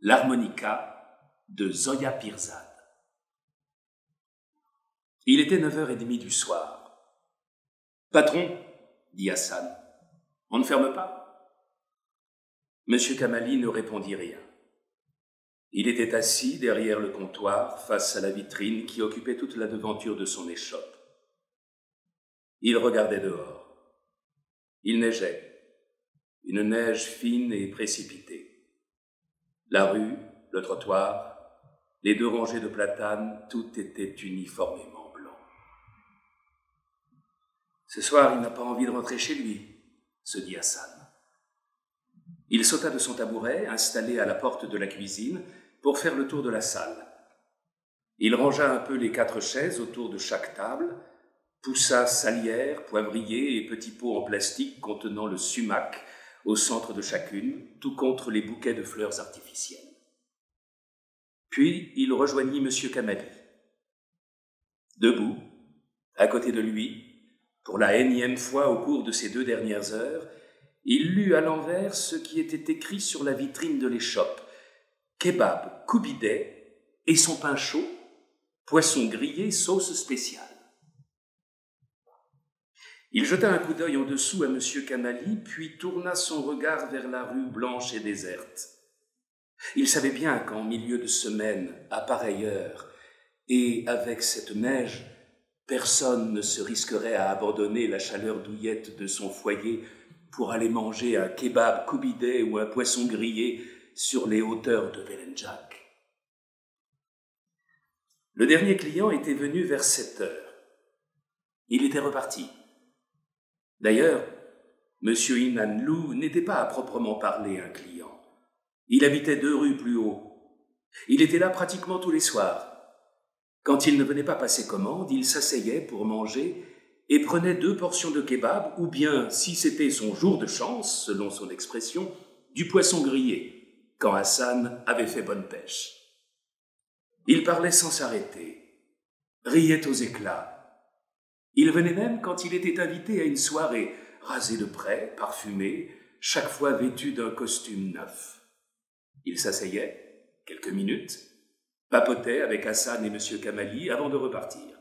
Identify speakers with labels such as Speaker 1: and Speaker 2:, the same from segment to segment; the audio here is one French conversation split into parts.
Speaker 1: L'harmonica de Zoya Pirzad. Il était 9h30 du soir. « Patron, dit Hassan, on ne ferme pas ?» Monsieur Kamali ne répondit rien. Il était assis derrière le comptoir, face à la vitrine qui occupait toute la devanture de son échoppe. Il regardait dehors. Il neigeait, une neige fine et précipitée. La rue, le trottoir, les 2 rangées de platanes, tout était uniformément blanc. Ce soir, il n'a pas envie de rentrer chez lui, se dit Hassan. Il sauta de son tabouret, installé à la porte de la cuisine, pour faire le tour de la salle. Il rangea un peu les 4 chaises autour de chaque table, poussa salière, poivrier et petits pots en plastique contenant le sumac au centre de chacune, tout contre les bouquets de fleurs artificielles. Puis il rejoignit M. Kamali. Debout, à côté de lui, pour la énième fois au cours de ces 2 dernières heures, il lut à l'envers ce qui était écrit sur la vitrine de l'échoppe. Kebab Koubideh et son pain chaud, poisson grillé sauce spéciale. Il jeta un coup d'œil en dessous à M. Kamali, puis tourna son regard vers la rue blanche et déserte. Il savait bien qu'en milieu de semaine, à pareille heure, et avec cette neige, personne ne se risquerait à abandonner la chaleur douillette de son foyer pour aller manger un kebab Koubideh ou un poisson grillé sur les hauteurs de Velenjak. Le dernier client était venu vers 7 heures. Il était reparti. D'ailleurs, M. Inanlou n'était pas à proprement parler un client. Il habitait 2 rues plus haut. Il était là pratiquement tous les soirs. Quand il ne venait pas passer commande, il s'asseyait pour manger et prenait 2 portions de kebab ou bien, si c'était son jour de chance, selon son expression, du poisson grillé, quand Hassan avait fait bonne pêche. Il parlait sans s'arrêter, riait aux éclats. Il venait même quand il était invité à une soirée, rasé de près, parfumé, chaque fois vêtu d'un costume neuf. Il s'asseyait, quelques minutes, papotait avec Hassan et M. Kamali avant de repartir.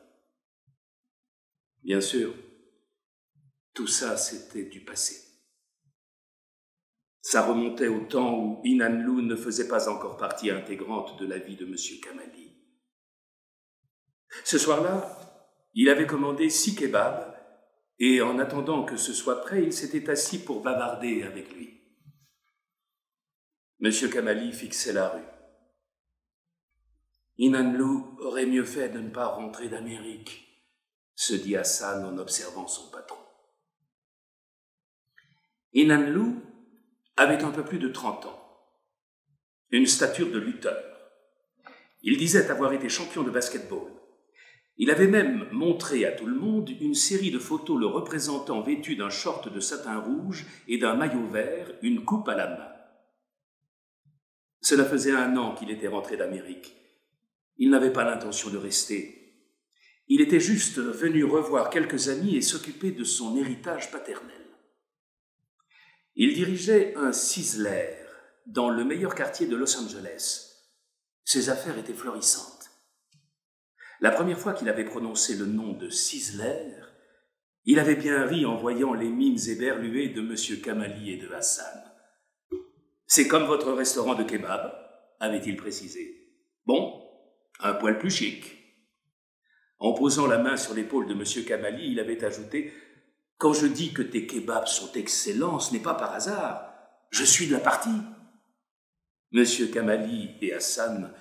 Speaker 1: Bien sûr, tout ça, c'était du passé. Ça remontait au temps où Inanlou ne faisait pas encore partie intégrante de la vie de M. Kamali. Ce soir-là, il avait commandé 6 kebabs et en attendant que ce soit prêt, il s'était assis pour bavarder avec lui. M. Kamali fixait la rue. Inanlou aurait mieux fait de ne pas rentrer d'Amérique, se dit Hassan en observant son patron. Inanlou avait un peu plus de 30 ans, une stature de lutteur. Il disait avoir été champion de basket-ball. Il avait même montré à tout le monde une série de photos le représentant vêtu d'un short de satin rouge et d'un maillot vert, une coupe à la main. Cela faisait 1 an qu'il était rentré d'Amérique. Il n'avait pas l'intention de rester. Il était juste venu revoir quelques amis et s'occuper de son héritage paternel. Il dirigeait un Sizzler dans le meilleur quartier de Los Angeles. Ses affaires étaient florissantes. La première fois qu'il avait prononcé le nom de Sizzler, il avait bien ri en voyant les mines éberluées de M. Kamali et de Hassan. « C'est comme votre restaurant de kebab », avait-il précisé. « Bon, un poil plus chic. » En posant la main sur l'épaule de M. Kamali, il avait ajouté « Quand je dis que tes kebabs sont excellents, ce n'est pas par hasard. Je suis de la partie. » M. Kamali et Hassan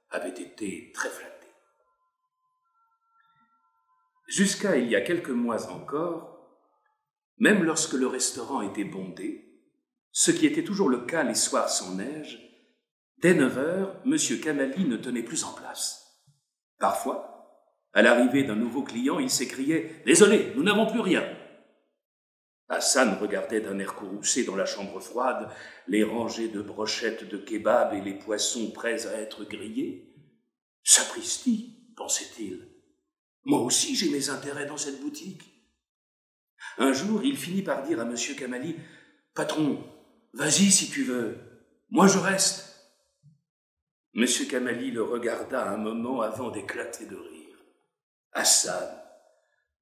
Speaker 1: avaient été très flattés. Jusqu'à il y a quelques mois encore, même lorsque le restaurant était bondé, ce qui était toujours le cas les soirs sans neige, dès 9 heures, M. Kamali ne tenait plus en place. Parfois, à l'arrivée d'un nouveau client, il s'écriait « Désolé, nous n'avons plus rien !» Hassan regardait d'un air courroucé dans la chambre froide les rangées de brochettes de kebab et les poissons prêts à être grillés. « Sapristi !» pensait-il. « Moi aussi j'ai mes intérêts dans cette boutique. » Un jour, il finit par dire à M. Kamali « Patron, vas-y si tu veux, moi je reste. » M. Kamali le regarda un moment avant d'éclater de rire. « Hassan,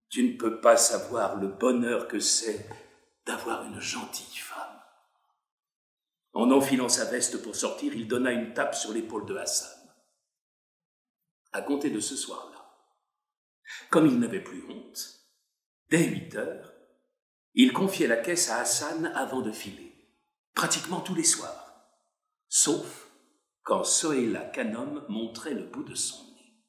Speaker 1: tu ne peux pas savoir le bonheur que c'est d'avoir une gentille femme. » En enfilant sa veste pour sortir, il donna une tape sur l'épaule de Hassan. À compter de ce soir-là, comme il n'avait plus honte, dès 8 heures, il confiait la caisse à Hassan avant de filer, pratiquement tous les soirs, sauf quand Sohéla Khanum montrait le bout de son nez.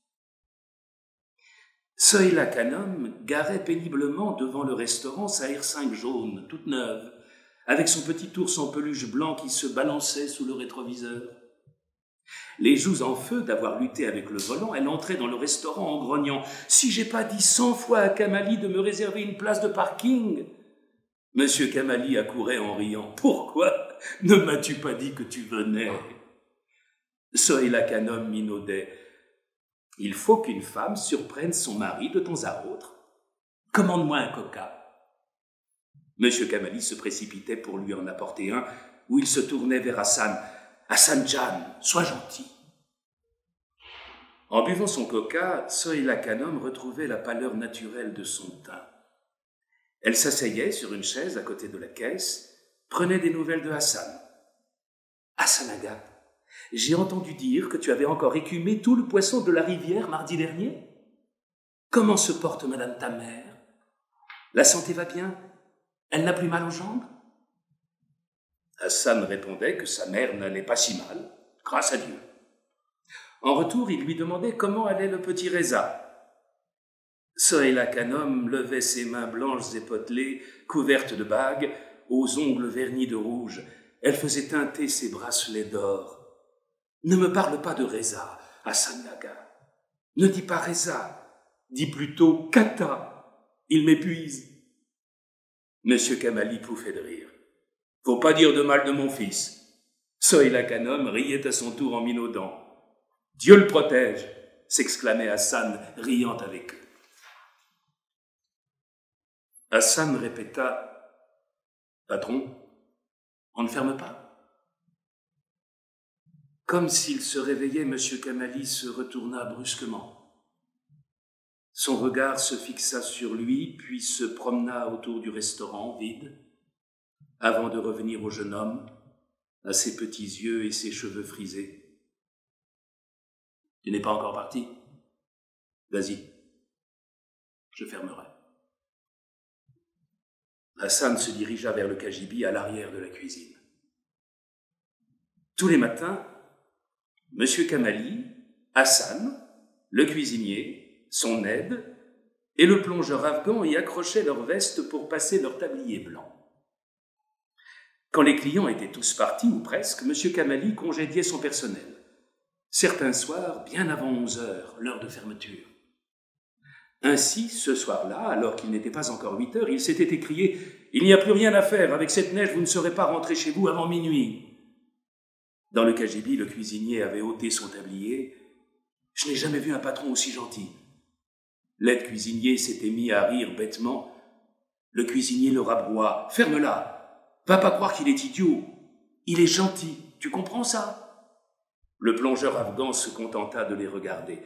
Speaker 1: Sohéla Khanum garait péniblement devant le restaurant sa R5 jaune, toute neuve, avec son petit ours en peluche blanc qui se balançait sous le rétroviseur. Les joues en feu d'avoir lutté avec le volant, elle entrait dans le restaurant en grognant « Si j'ai pas dit 100 fois à Kamali de me réserver une place de parking !» Monsieur Kamali accourait en riant « Pourquoi ne m'as-tu pas dit que tu venais ?» Sohéla Khanum minaudait « Il faut qu'une femme surprenne son mari de temps à autre. Commande-moi un coca. » Monsieur Kamali se précipitait pour lui en apporter un, où il se tournait vers Hassan. « Hassan Jan, sois gentil. » En buvant son coca, Sohéla Khanum retrouvait la pâleur naturelle de son teint. Elle s'asseyait sur une chaise à côté de la caisse, prenait des nouvelles de Hassan. « Hassan Aga, j'ai entendu dire que tu avais encore écumé tout le poisson de la rivière mardi dernier. Comment se porte madame ta mère? La santé va bien? Elle n'a plus mal aux jambes ?» Hassan répondait que sa mère n'allait pas si mal, grâce à Dieu. En retour, il lui demandait comment allait le petit Reza. Sohéla Khanum levait ses mains blanches et potelées, couvertes de bagues, aux ongles vernis de rouge. Elle faisait teinter ses bracelets d'or. « Ne me parle pas de Reza, Hassan Aga. Ne dis pas Reza, dis plutôt Kata. Il m'épuise. » Monsieur Kamali pouffait de rire. « Faut pas dire de mal de mon fils. » Sohéla Khanum riait à son tour en minaudant. « Dieu le protège !» s'exclamait Hassan, riant avec eux. Hassan répéta « Patron, on ne ferme pas ?» Comme s'il se réveillait, M. Kamali se retourna brusquement. Son regard se fixa sur lui, puis se promena autour du restaurant vide, avant de revenir au jeune homme, à ses petits yeux et ses cheveux frisés. « Tu n'es pas encore parti? Vas-y, je fermerai. » Hassan se dirigea vers le cagibi à l'arrière de la cuisine. Tous les matins, M. Kamali, Hassan, le cuisinier, son aide et le plongeur afghan y accrochaient leurs vestes pour passer leur tablier blanc. Quand les clients étaient tous partis, ou presque, M. Kamali congédiait son personnel. Certains soirs, bien avant 11 heures, l'heure de fermeture. Ainsi, ce soir-là, alors qu'il n'était pas encore 8 heures, il s'était écrié « Il n'y a plus rien à faire, avec cette neige, vous ne serez pas rentré chez vous avant minuit. » Dans le cagibi, le cuisinier avait ôté son tablier. « Je n'ai jamais vu un patron aussi gentil. » L'aide cuisinier s'était mis à rire bêtement. Le cuisinier le rabroua. « Ferme-la! Va pas croire qu'il est idiot. Il est gentil. Tu comprends ça ?» Le plongeur afghan se contenta de les regarder.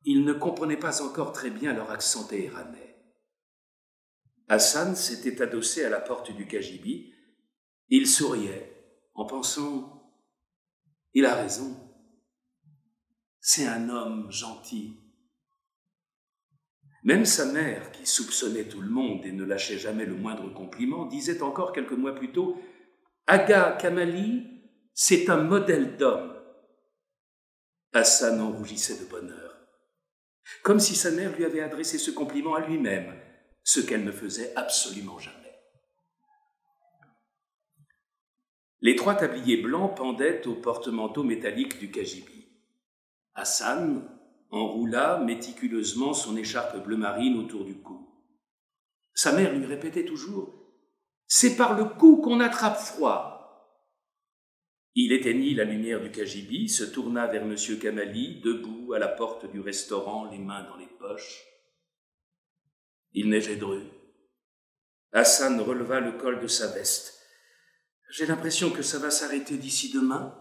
Speaker 1: Il ne comprenait pas encore très bien leur accent téhéranais. Hassan s'était adossé à la porte du cagibi. Il souriait en pensant « Il a raison. C'est un homme gentil. » Même sa mère, qui soupçonnait tout le monde et ne lâchait jamais le moindre compliment, disait encore quelques mois plus tôt « Aga Kamali, c'est un modèle d'homme. » Hassan en rougissait de bonheur, comme si sa mère lui avait adressé ce compliment à lui-même, ce qu'elle ne faisait absolument jamais. Les 3 tabliers blancs pendaient au porte-manteau métallique du cagibi. Hassan enroula méticuleusement son écharpe bleu marine autour du cou. Sa mère lui répétait toujours « C'est par le cou qu'on attrape froid !» Il éteignit la lumière du cagibi, se tourna vers M. Kamali, debout à la porte du restaurant, les mains dans les poches. Il neigeait dru. Hassan releva le col de sa veste. « J'ai l'impression que ça va s'arrêter d'ici demain. »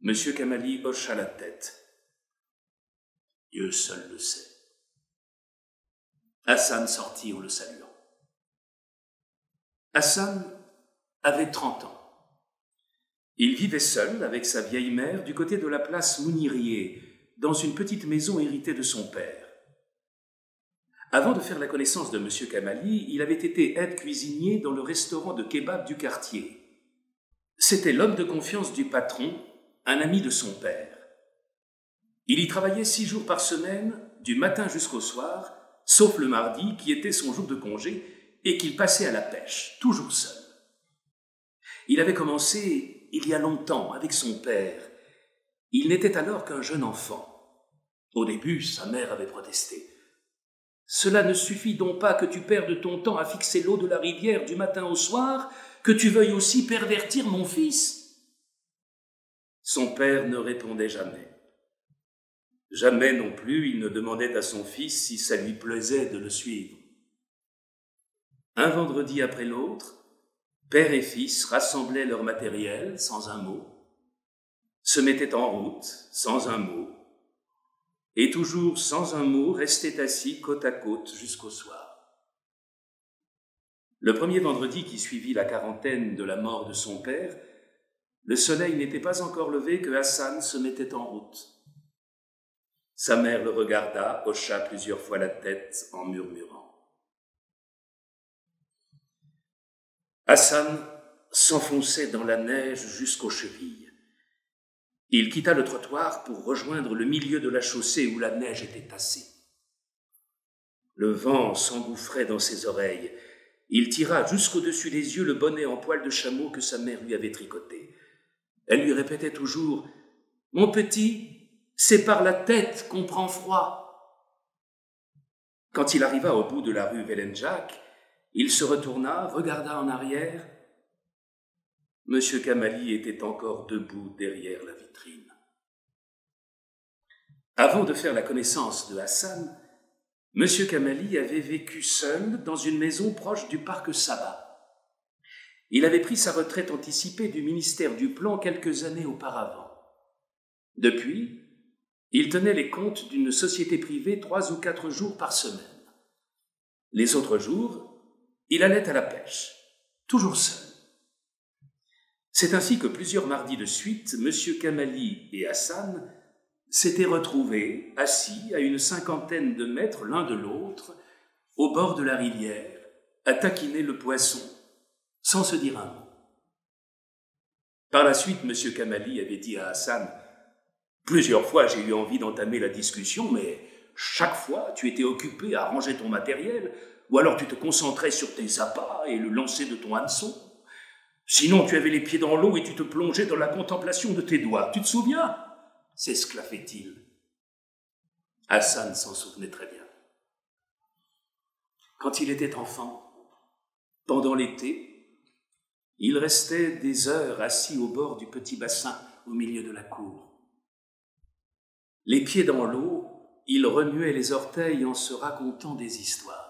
Speaker 1: M. Kamali hocha la tête. Dieu seul le sait. Hassan sortit en le saluant. Hassan avait 30 ans. Il vivait seul avec sa vieille mère du côté de la place Mounirier, dans une petite maison héritée de son père. Avant de faire la connaissance de M. Kamali, il avait été aide-cuisinier dans le restaurant de kebab du quartier. C'était l'homme de confiance du patron, un ami de son père. Il y travaillait 6 jours par semaine, du matin jusqu'au soir, sauf le mardi qui était son jour de congé et qu'il passait à la pêche, toujours seul. Il avait commencé il y a longtemps avec son père. Il n'était alors qu'un jeune enfant. Au début, sa mère avait protesté. « Cela ne suffit donc pas que tu perdes ton temps à fixer l'eau de la rivière du matin au soir, que tu veuilles aussi pervertir mon fils ?» Son père ne répondait jamais. Jamais non plus il ne demandait à son fils si ça lui plaisait de le suivre. Un vendredi après l'autre, père et fils rassemblaient leur matériel sans un mot, se mettaient en route sans un mot, et toujours sans un mot restaient assis côte à côte jusqu'au soir. Le premier vendredi qui suivit la quarantaine de la mort de son père, le soleil n'était pas encore levé que Hassan se mettait en route. Sa mère le regarda, hocha plusieurs fois la tête en murmurant. Hassan s'enfonçait dans la neige jusqu'aux chevilles. Il quitta le trottoir pour rejoindre le milieu de la chaussée où la neige était tassée. Le vent s'engouffrait dans ses oreilles. Il tira jusqu'au-dessus des yeux le bonnet en poil de chameau que sa mère lui avait tricoté. Elle lui répétait toujours « Mon petit, c'est par la tête qu'on prend froid. » Quand il arriva au bout de la rue Vellenjak, il se retourna, regarda en arrière. M. Kamali était encore debout derrière la vitrine. Avant de faire la connaissance de Hassan, M. Kamali avait vécu seul dans une maison proche du parc Saba. Il avait pris sa retraite anticipée du ministère du Plan quelques années auparavant. Depuis, il tenait les comptes d'une société privée 3 ou 4 jours par semaine. Les autres jours, il allait à la pêche, toujours seul. C'est ainsi que plusieurs mardis de suite, M. Kamali et Hassan s'étaient retrouvés, assis à une 50aine de mètres l'un de l'autre, au bord de la rivière, à taquiner le poisson, sans se dire un mot. Par la suite, M. Kamali avait dit à Hassan « Plusieurs fois, j'ai eu envie d'entamer la discussion, mais chaque fois, tu étais occupé à ranger ton matériel, ou alors tu te concentrais sur tes appâts et le lancer de ton hameçon. Sinon, tu avais les pieds dans l'eau et tu te plongeais dans la contemplation de tes doigts. Tu te souviens ?» s'esclaffait-il. Hassan s'en souvenait très bien. Quand il était enfant, pendant l'été, il restait des heures assis au bord du petit bassin au milieu de la cour. Les pieds dans l'eau, il remuait les orteils en se racontant des histoires.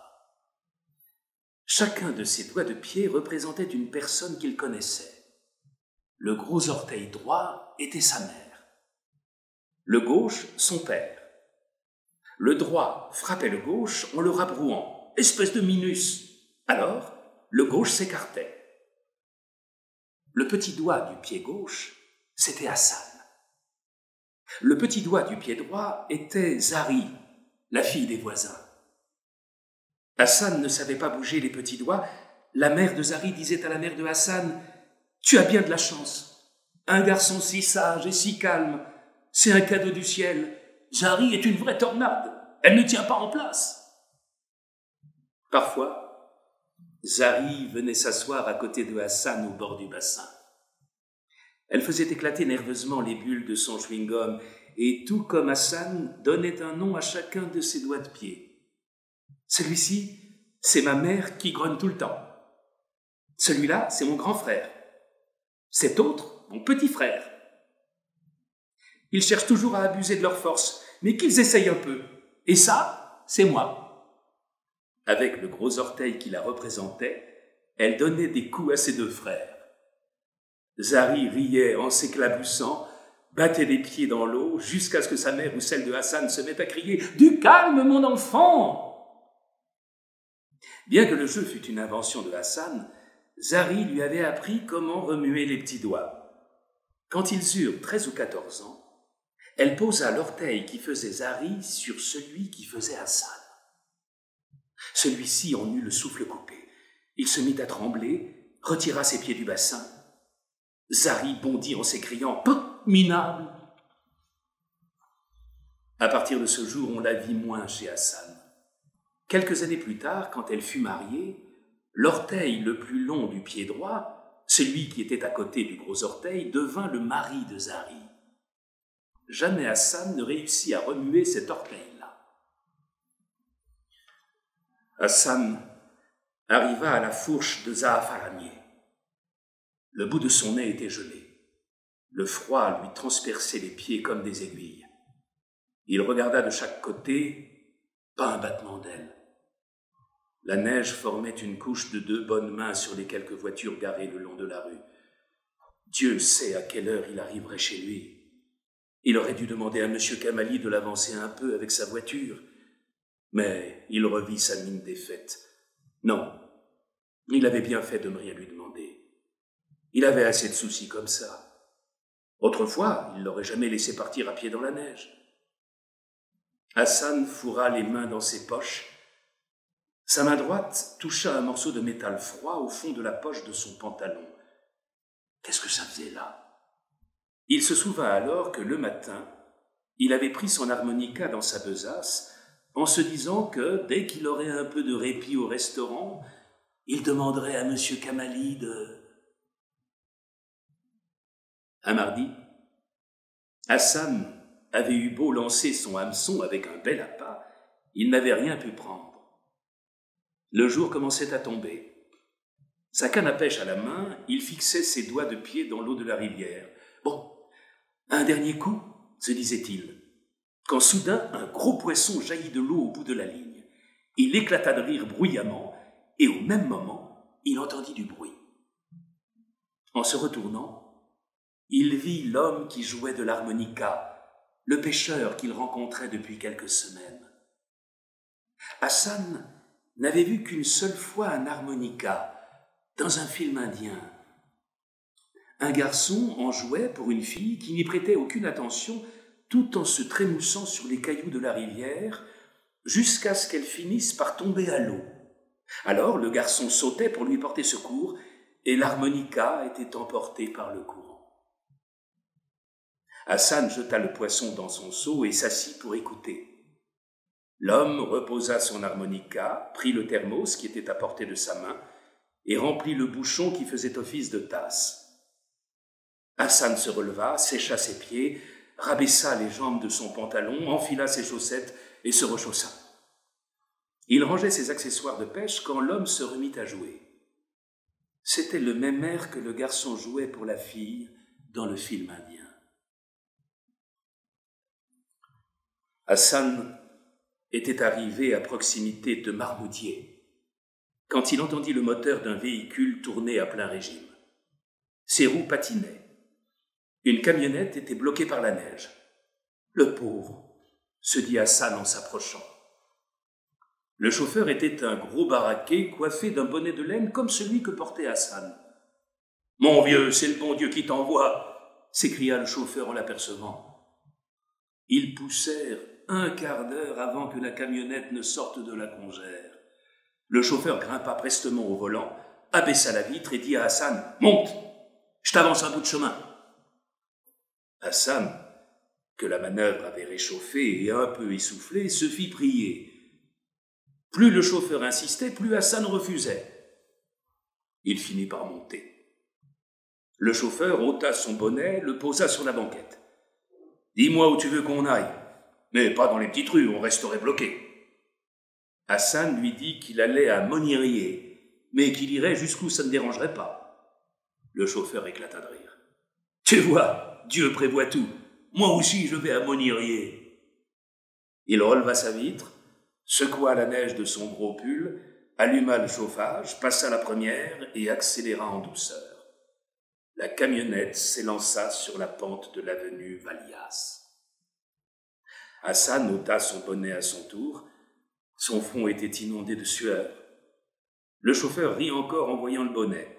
Speaker 1: Chacun de ses doigts de pied représentait une personne qu'il connaissait. Le gros orteil droit était sa mère. Le gauche, son père. Le droit frappait le gauche en le rabrouant. Espèce de minus. Alors, le gauche s'écartait. Le petit doigt du pied gauche, c'était Hassan. Le petit doigt du pied droit était Zari, la fille des voisins. Hassan ne savait pas bouger les petits doigts. La mère de Zari disait à la mère de Hassan « Tu as bien de la chance. Un garçon si sage et si calme, c'est un cadeau du ciel. Zari est une vraie tornade. Elle ne tient pas en place. » Parfois, Zari venait s'asseoir à côté de Hassan au bord du bassin. Elle faisait éclater nerveusement les bulles de son chewing-gum et, tout comme Hassan, donnait un nom à chacun de ses doigts de pied. Celui-ci, c'est ma mère qui grogne tout le temps. Celui-là, c'est mon grand frère. Cet autre, mon petit frère. Ils cherchent toujours à abuser de leur force, mais qu'ils essayent un peu. Et ça, c'est moi. Avec le gros orteil qui la représentait, elle donnait des coups à ses 2 frères. Zari riait en s'éclaboussant, battait des pieds dans l'eau jusqu'à ce que sa mère ou celle de Hassan se mette à crier « Du calme, mon enfant !» Bien que le jeu fût une invention de Hassan, Zari lui avait appris comment remuer les petits doigts. Quand ils eurent 13 ou 14 ans, elle posa l'orteil qui faisait Zari sur celui qui faisait Hassan. Celui-ci en eut le souffle coupé. Il se mit à trembler, retira ses pieds du bassin. Zari bondit en s'écriant « Minable !» À partir de ce jour, on la vit moins chez Hassan. Quelques années plus tard, quand elle fut mariée, l'orteil le plus long du pied droit, celui qui était à côté du gros orteil, devint le mari de Zari. Jamais Hassan ne réussit à remuer cet orteil-là. Hassan arriva à la fourche de Zaafaranier. Le bout de son nez était gelé. Le froid lui transperçait les pieds comme des aiguilles. Il regarda de chaque côté, pas un battement d'aile. La neige formait une couche de 2 bonnes mains sur les quelques voitures garées le long de la rue. Dieu sait à quelle heure il arriverait chez lui. Il aurait dû demander à M. Kamali de l'avancer un peu avec sa voiture. Mais il revit sa mine défaite. Non, il avait bien fait de ne rien lui demander. Il avait assez de soucis comme ça. Autrefois, il ne l'aurait jamais laissé partir à pied dans la neige. Hassan fourra les mains dans ses poches. Sa main droite toucha un morceau de métal froid au fond de la poche de son pantalon. Qu'est-ce que ça faisait là ? Il se souvint alors que le matin, il avait pris son harmonica dans sa besace en se disant que, dès qu'il aurait un peu de répit au restaurant, il demanderait à M. Kamali de... Un mardi, Hassan avait eu beau lancer son hameçon avec un bel appât, il n'avait rien pu prendre. Le jour commençait à tomber. Sa canne à pêche à la main, il fixait ses doigts de pied dans l'eau de la rivière. Bon, un dernier coup, se disait-il, quand soudain un gros poisson jaillit de l'eau au bout de la ligne. Il éclata de rire bruyamment, et au même moment, il entendit du bruit. En se retournant, il vit l'homme qui jouait de l'harmonica, le pêcheur qu'il rencontrait depuis quelques semaines. Hassan n'avait vu qu'une seule fois un harmonica, dans un film indien. Un garçon en jouait pour une fille qui n'y prêtait aucune attention, tout en se trémoussant sur les cailloux de la rivière, jusqu'à ce qu'elle finisse par tomber à l'eau. Alors le garçon sautait pour lui porter secours, et l'harmonica était emporté par le courant. Hassan jeta le poisson dans son seau et s'assit pour écouter. L'homme reposa son harmonica, prit le thermos qui était à portée de sa main et remplit le bouchon qui faisait office de tasse. Hassan se releva, sécha ses pieds, rabaissa les jambes de son pantalon, enfila ses chaussettes et se rechaussa. Il rangeait ses accessoires de pêche quand l'homme se remit à jouer. C'était le même air que le garçon jouait pour la fille dans le film indien. Hassan était arrivé à proximité de Marmoutier quand il entendit le moteur d'un véhicule tourner à plein régime. Ses roues patinaient. Une camionnette était bloquée par la neige. Le pauvre, se dit Hassan en s'approchant. Le chauffeur était un gros baraqué coiffé d'un bonnet de laine comme celui que portait Hassan. « Mon vieux, c'est le bon Dieu qui t'envoie !» s'écria le chauffeur en l'apercevant. Ils poussèrent un quart d'heure avant que la camionnette ne sorte de la congère. Le chauffeur grimpa prestement au volant, abaissa la vitre et dit à Hassan « Monte, je t'avance un bout de chemin !» Hassan, que la manœuvre avait réchauffé et un peu essoufflé, se fit prier. Plus le chauffeur insistait, plus Hassan refusait. Il finit par monter. Le chauffeur ôta son bonnet, le posa sur la banquette. « Dis-moi où tu veux qu'on aille, mais pas dans les petites rues, on resterait bloqué. » Hassan lui dit qu'il allait à Monirier, mais qu'il irait jusqu'où ça ne dérangerait pas. Le chauffeur éclata de rire. « Tu vois, Dieu prévoit tout. Moi aussi, je vais à Monirier. » Il releva sa vitre, secoua la neige de son gros pull, alluma le chauffage, passa la première et accéléra en douceur. la camionnette s'élança sur la pente de l'avenue Valias. Hassan ôta son bonnet à son tour. Son front était inondé de sueur. Le chauffeur rit encore en voyant le bonnet.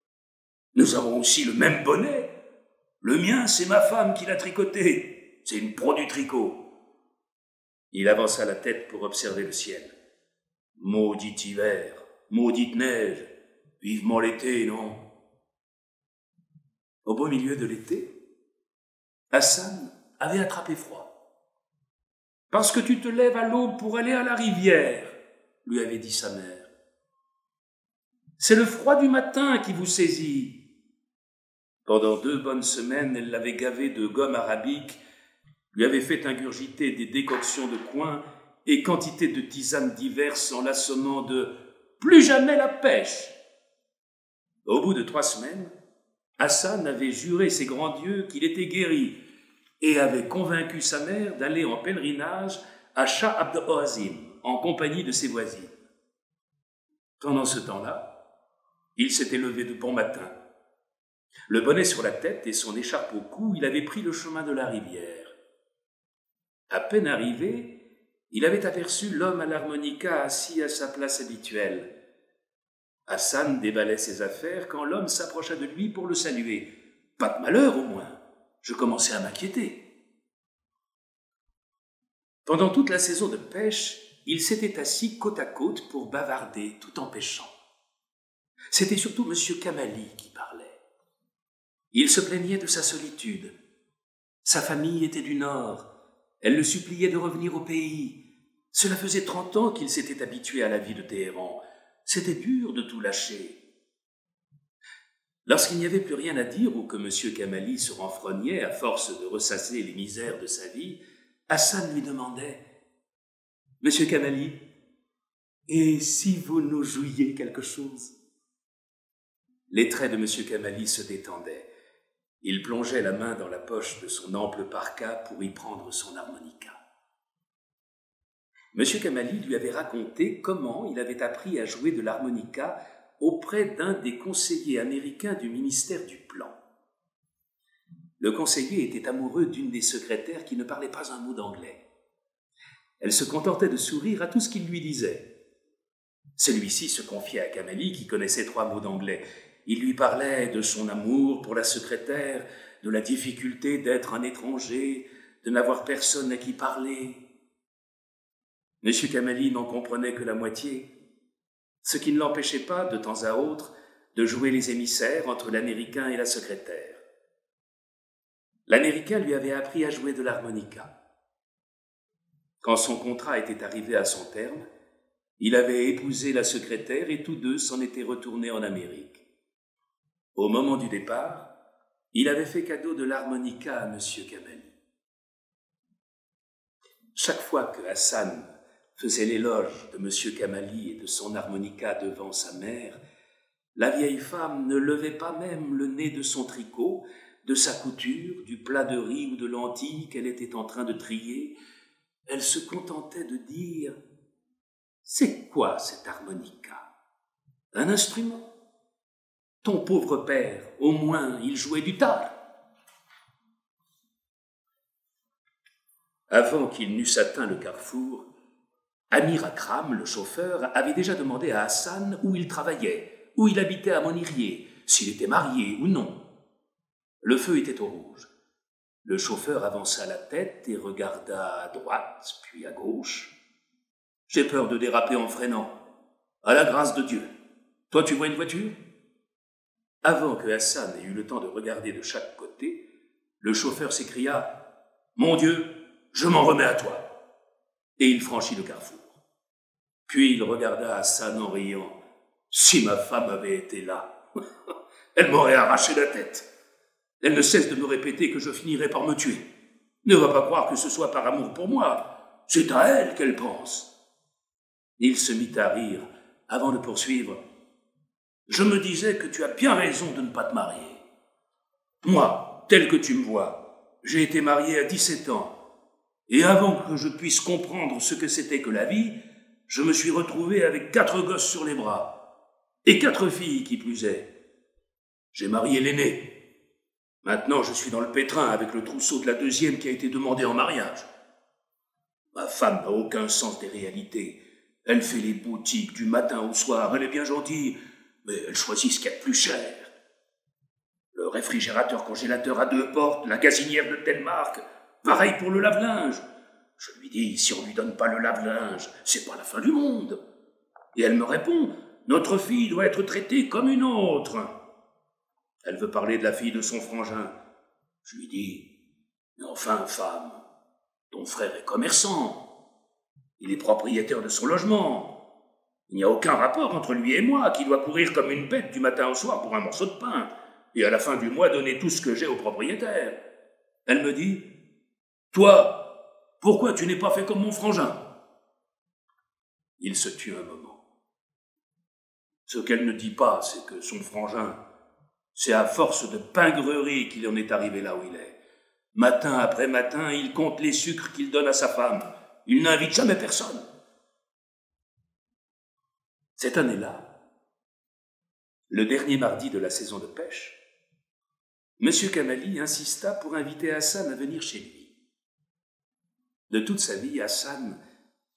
Speaker 1: « Nous avons aussi le même bonnet. Le mien, c'est ma femme qui l'a tricoté. C'est une pro du tricot. » Il avança la tête pour observer le ciel. Maudit hiver, maudite neige, vivement l'été, non? Au beau milieu de l'été, Hassan avait attrapé froid. « Parce que tu te lèves à l'aube pour aller à la rivière, » lui avait dit sa mère. « C'est le froid du matin qui vous saisit. » Pendant 2 bonnes semaines, elle l'avait gavé de gomme arabique, lui avait fait ingurgiter des décoctions de coin et quantité de tisanes diverses en l'assommant de « plus jamais la pêche ». Au bout de 3 semaines, Hassan avait juré ses grands dieux qu'il était guéri et avait convaincu sa mère d'aller en pèlerinage à Shah Abd al-Oazim en compagnie de ses voisines. Pendant ce temps-là, il s'était levé de bon matin. Le bonnet sur la tête et son écharpe au cou, il avait pris le chemin de la rivière. À peine arrivé, il avait aperçu l'homme à l'harmonica assis à sa place habituelle. Hassan déballait ses affaires quand l'homme s'approcha de lui pour le saluer. « Pas de malheur, au moins. Je commençais à m'inquiéter. » Pendant toute la saison de pêche, il s'était assis côte à côte pour bavarder tout en pêchant. C'était surtout M. Kamali qui parlait. Il se plaignait de sa solitude. Sa famille était du Nord. Elle le suppliait de revenir au pays. Cela faisait 30 ans qu'il s'était habitué à la vie de Téhéran. C'était dur de tout lâcher. Lorsqu'il n'y avait plus rien à dire ou que M. Kamali se renfrognait à force de ressasser les misères de sa vie, Hassan lui demandait « Monsieur Kamali, et si vous nous jouiez quelque chose ?» Les traits de M. Kamali se détendaient. Il plongeait la main dans la poche de son ample parka pour y prendre son harmonica. M. Kamali lui avait raconté comment il avait appris à jouer de l'harmonica auprès d'un des conseillers américains du ministère du Plan. Le conseiller était amoureux d'une des secrétaires qui ne parlait pas un mot d'anglais. Elle se contentait de sourire à tout ce qu'il lui disait. Celui-ci se confiait à Kamali qui connaissait 3 mots d'anglais. Il lui parlait de son amour pour la secrétaire, de la difficulté d'être un étranger, de n'avoir personne à qui parler. M. Kamali n'en comprenait que la moitié, ce qui ne l'empêchait pas, de temps à autre, de jouer les émissaires entre l'Américain et la secrétaire. L'Américain lui avait appris à jouer de l'harmonica. Quand son contrat était arrivé à son terme, il avait épousé la secrétaire et tous deux s'en étaient retournés en Amérique. Au moment du départ, il avait fait cadeau de l'harmonica à M. Kamali. Chaque fois que Hassan faisait l'éloge de M. Kamali et de son harmonica devant sa mère, la vieille femme ne levait pas même le nez de son tricot, de sa couture, du plat de riz ou de lentilles qu'elle était en train de trier. Elle se contentait de dire « C'est quoi cet harmonica? Un instrument? Ton pauvre père, au moins, il jouait du tar. » Avant qu'il n'eusse atteint le carrefour, Amir Akram, le chauffeur, avait déjà demandé à Hassan où il travaillait, où il habitait à Monirier, s'il était marié ou non. Le feu était au rouge. Le chauffeur avança la tête et regarda à droite, puis à gauche. « J'ai peur de déraper en freinant. À la grâce de Dieu. Toi, tu vois une voiture ?» Avant que Hassan ait eu le temps de regarder de chaque côté, le chauffeur s'écria « Mon Dieu, je m'en remets à toi !» Et il franchit le carrefour. Puis il regarda Hassan en riant. « Si ma femme avait été là, elle m'aurait arraché la tête. Elle ne cesse de me répéter que je finirai par me tuer. Ne va pas croire que ce soit par amour pour moi. C'est à elle qu'elle pense. » Il se mit à rire avant de poursuivre. « Je me disais que tu as bien raison de ne pas te marier. Moi, tel que tu me vois, j'ai été marié à 17 ans. Et avant que je puisse comprendre ce que c'était que la vie, je me suis retrouvé avec 4 gosses sur les bras. Et 4 filles qui plus est. J'ai marié l'aînée. Maintenant, je suis dans le pétrin avec le trousseau de la deuxième qui a été demandé en mariage. Ma femme n'a aucun sens des réalités. Elle fait les boutiques du matin au soir. Elle est bien gentille, mais elle choisit ce qu'il y a de plus cher. Le réfrigérateur congélateur à 2 portes, la gazinière de telle marque. Pareil pour le lave-linge. Je lui dis, si on lui donne pas le lave-linge, c'est pas la fin du monde. Et elle me répond, notre fille doit être traitée comme une autre. Elle veut parler de la fille de son frangin. Je lui dis, mais enfin, femme, ton frère est commerçant. Il est propriétaire de son logement. Il n'y a aucun rapport entre lui et moi, qui doit courir comme une bête du matin au soir pour un morceau de pain, et à la fin du mois donner tout ce que j'ai au propriétaire. Elle me dit, toi, pourquoi tu n'es pas fait comme mon frangin? Il se tut un moment. Ce qu'elle ne dit pas, c'est que son frangin, c'est à force de pingrerie qu'il en est arrivé là où il est. Matin après matin, il compte les sucres qu'il donne à sa femme. Il n'invite jamais personne. Cette année-là, le dernier mardi de la saison de pêche, M. Kamali insista pour inviter Hassan à venir chez lui. De toute sa vie, Hassan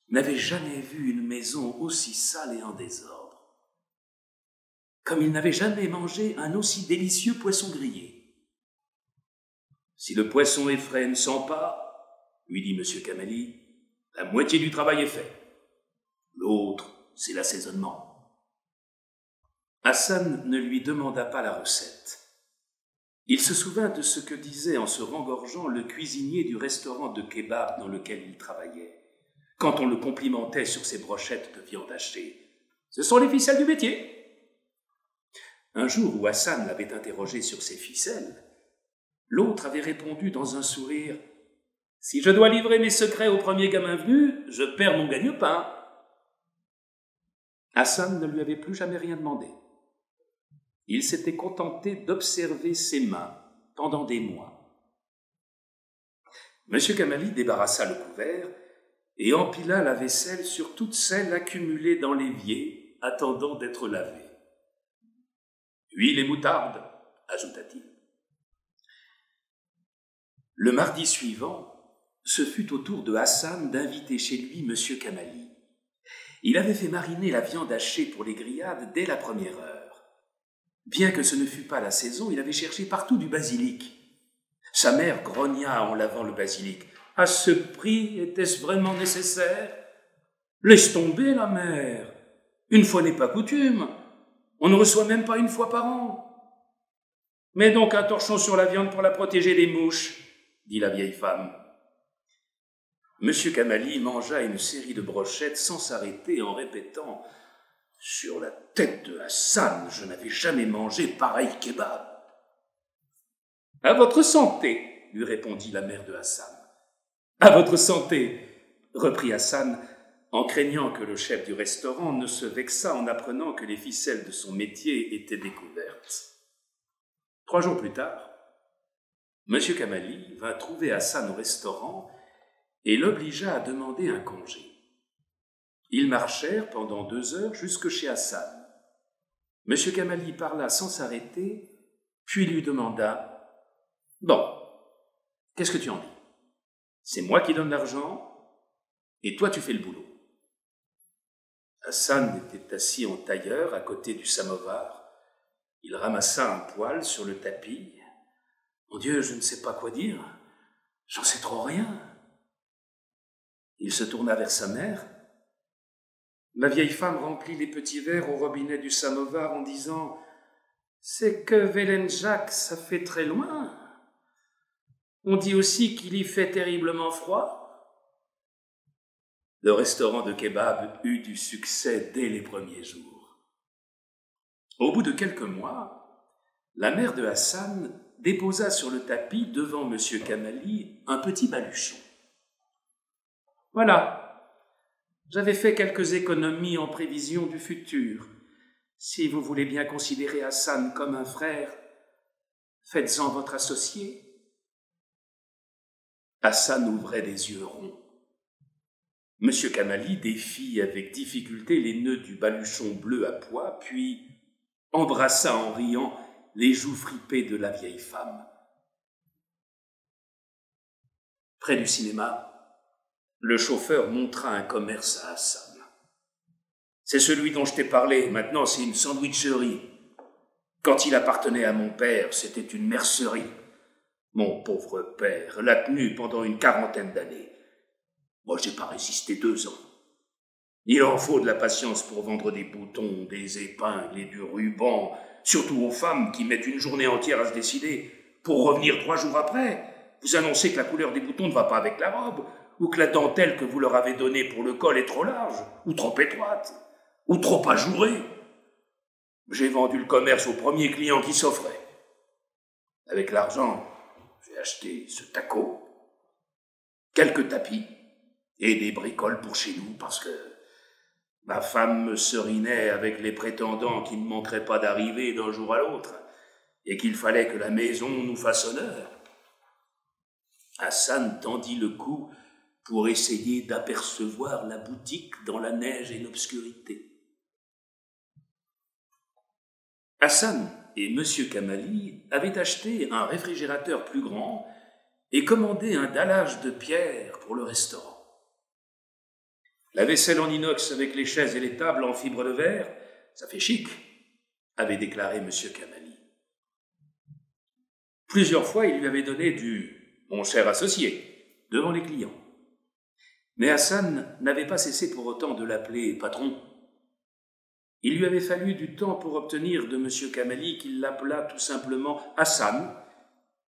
Speaker 1: n'avait jamais vu une maison aussi sale et en désordre. Comme il n'avait jamais mangé un aussi délicieux poisson grillé. Si le poisson est frais et ne sent pas, lui dit M. Kamali, la moitié du travail est fait. L'autre, c'est l'assaisonnement. Hassan ne lui demanda pas la recette. Il se souvint de ce que disait en se rengorgeant le cuisinier du restaurant de kebab dans lequel il travaillait, quand on le complimentait sur ses brochettes de viande hachée. « Ce sont les ficelles du métier !» Un jour où Hassan l'avait interrogé sur ses ficelles, l'autre avait répondu dans un sourire « Si je dois livrer mes secrets au premier gamin venu, je perds mon gagne-pain. » Hassan ne lui avait plus jamais rien demandé. Il s'était contenté d'observer ses mains pendant des mois. M. Kamali débarrassa le couvert et empila la vaisselle sur toute celle accumulée dans l'évier, attendant d'être lavée. « Huile et moutarde » ajouta-t-il. Le mardi suivant, ce fut au tour de Hassan d'inviter chez lui M. Kamali. Il avait fait mariner la viande hachée pour les grillades dès la première heure. Bien que ce ne fût pas la saison, il avait cherché partout du basilic. Sa mère grogna en lavant le basilic. « À ce prix, était-ce vraiment nécessaire ? Laisse tomber, la mère. Une fois n'est pas coutume. On ne reçoit même pas une fois par an. »« Mets donc un torchon sur la viande pour la protéger des mouches, » dit la vieille femme. M. Kamali mangea une série de brochettes sans s'arrêter en répétant « Sur la tête de Hassan, je n'avais jamais mangé pareil kebab. »« À votre santé, » lui répondit la mère de Hassan. « À votre santé, » reprit Hassan, en craignant que le chef du restaurant ne se vexât en apprenant que les ficelles de son métier étaient découvertes. 3 jours plus tard, M. Kamali vint trouver Hassan au restaurant et l'obligea à demander un congé. Ils marchèrent pendant 2 heures jusque chez Hassan. M. Kamali parla sans s'arrêter, puis lui demanda « Bon, qu'est-ce que tu en dis? C'est moi qui donne l'argent, et toi tu fais le boulot. » Hassan était assis en tailleur à côté du samovar. Il ramassa un poêle sur le tapis. « Mon Dieu, je ne sais pas quoi dire, j'en sais trop rien. » Il se tourna vers sa mère. La vieille femme remplit les petits verres au robinet du samovar en disant « C'est que Vélenjak, ça fait très loin. On dit aussi qu'il y fait terriblement froid. » Le restaurant de kebab eut du succès dès les premiers jours. Au bout de quelques mois, la mère de Hassan déposa sur le tapis devant M. Kamali un petit baluchon. « Voilà. J'avais fait quelques économies en prévision du futur. Si vous voulez bien considérer Hassan comme un frère, faites-en votre associé. » Hassan ouvrait des yeux ronds. M. Kamali défit avec difficulté les nœuds du baluchon bleu à pois, puis embrassa en riant les joues fripées de la vieille femme. Près du cinéma, le chauffeur montra un commerce à Hassan. C'est celui dont je t'ai parlé, maintenant c'est une sandwicherie. Quand il appartenait à mon père, c'était une mercerie. Mon pauvre père l'a tenu pendant une 40aine d'années. Moi, j'ai pas résisté 2 ans. Il en faut de la patience pour vendre des boutons, des épingles et du ruban, surtout aux femmes qui mettent une journée entière à se décider, pour revenir 3 jours après, vous annoncez que la couleur des boutons ne va pas avec la robe, ou que la dentelle que vous leur avez donnée pour le col est trop large, ou trop étroite, ou trop ajourée. J'ai vendu le commerce au premier client qui s'offrait. Avec l'argent, j'ai acheté ce taco, quelques tapis et des bricoles pour chez nous parce que ma femme me serinait avec les prétendants qui ne manqueraient pas d'arriver d'un jour à l'autre et qu'il fallait que la maison nous fasse honneur. Hassan tendit le cou pour essayer d'apercevoir la boutique dans la neige et l'obscurité. Hassan et M. Kamali avaient acheté un réfrigérateur plus grand et commandé un dallage de pierre pour le restaurant. La vaisselle en inox avec les chaises et les tables en fibre de verre, ça fait chic, avait déclaré M. Kamali. Plusieurs fois, il lui avait donné du « mon cher associé » devant les clients. Mais Hassan n'avait pas cessé pour autant de l'appeler patron. Il lui avait fallu du temps pour obtenir de M. Kamali qu'il l'appelât tout simplement Hassan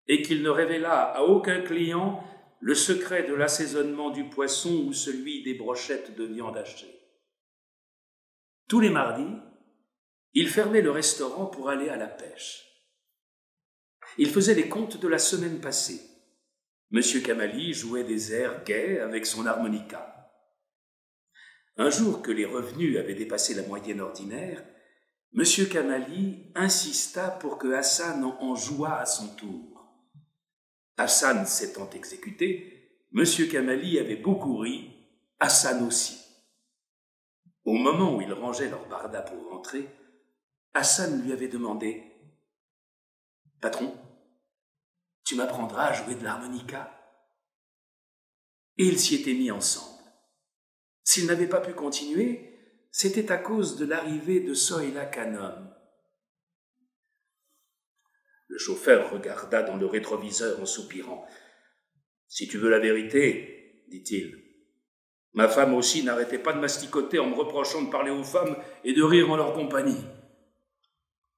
Speaker 1: et qu'il ne révélât à aucun client le secret de l'assaisonnement du poisson ou celui des brochettes de viande hachée. Tous les mardis, il fermait le restaurant pour aller à la pêche. Il faisait les comptes de la semaine passée. M. Kamali jouait des airs gais avec son harmonica. Un jour que les revenus avaient dépassé la moyenne ordinaire, M. Kamali insista pour que Hassan en jouât à son tour. Hassan s'étant exécuté, M. Kamali avait beaucoup ri, Hassan aussi. Au moment où ils rangeaient leur barda pour rentrer, Hassan lui avait demandé « Patron, tu m'apprendras à jouer de l'harmonica ?» Et ils s'y étaient mis ensemble. S'ils n'avaient pas pu continuer, c'était à cause de l'arrivée de Sohaila Khanum. Le chauffeur regarda dans le rétroviseur en soupirant. « Si tu veux la vérité, dit-il, ma femme aussi n'arrêtait pas de masticoter en me reprochant de parler aux femmes et de rire en leur compagnie. »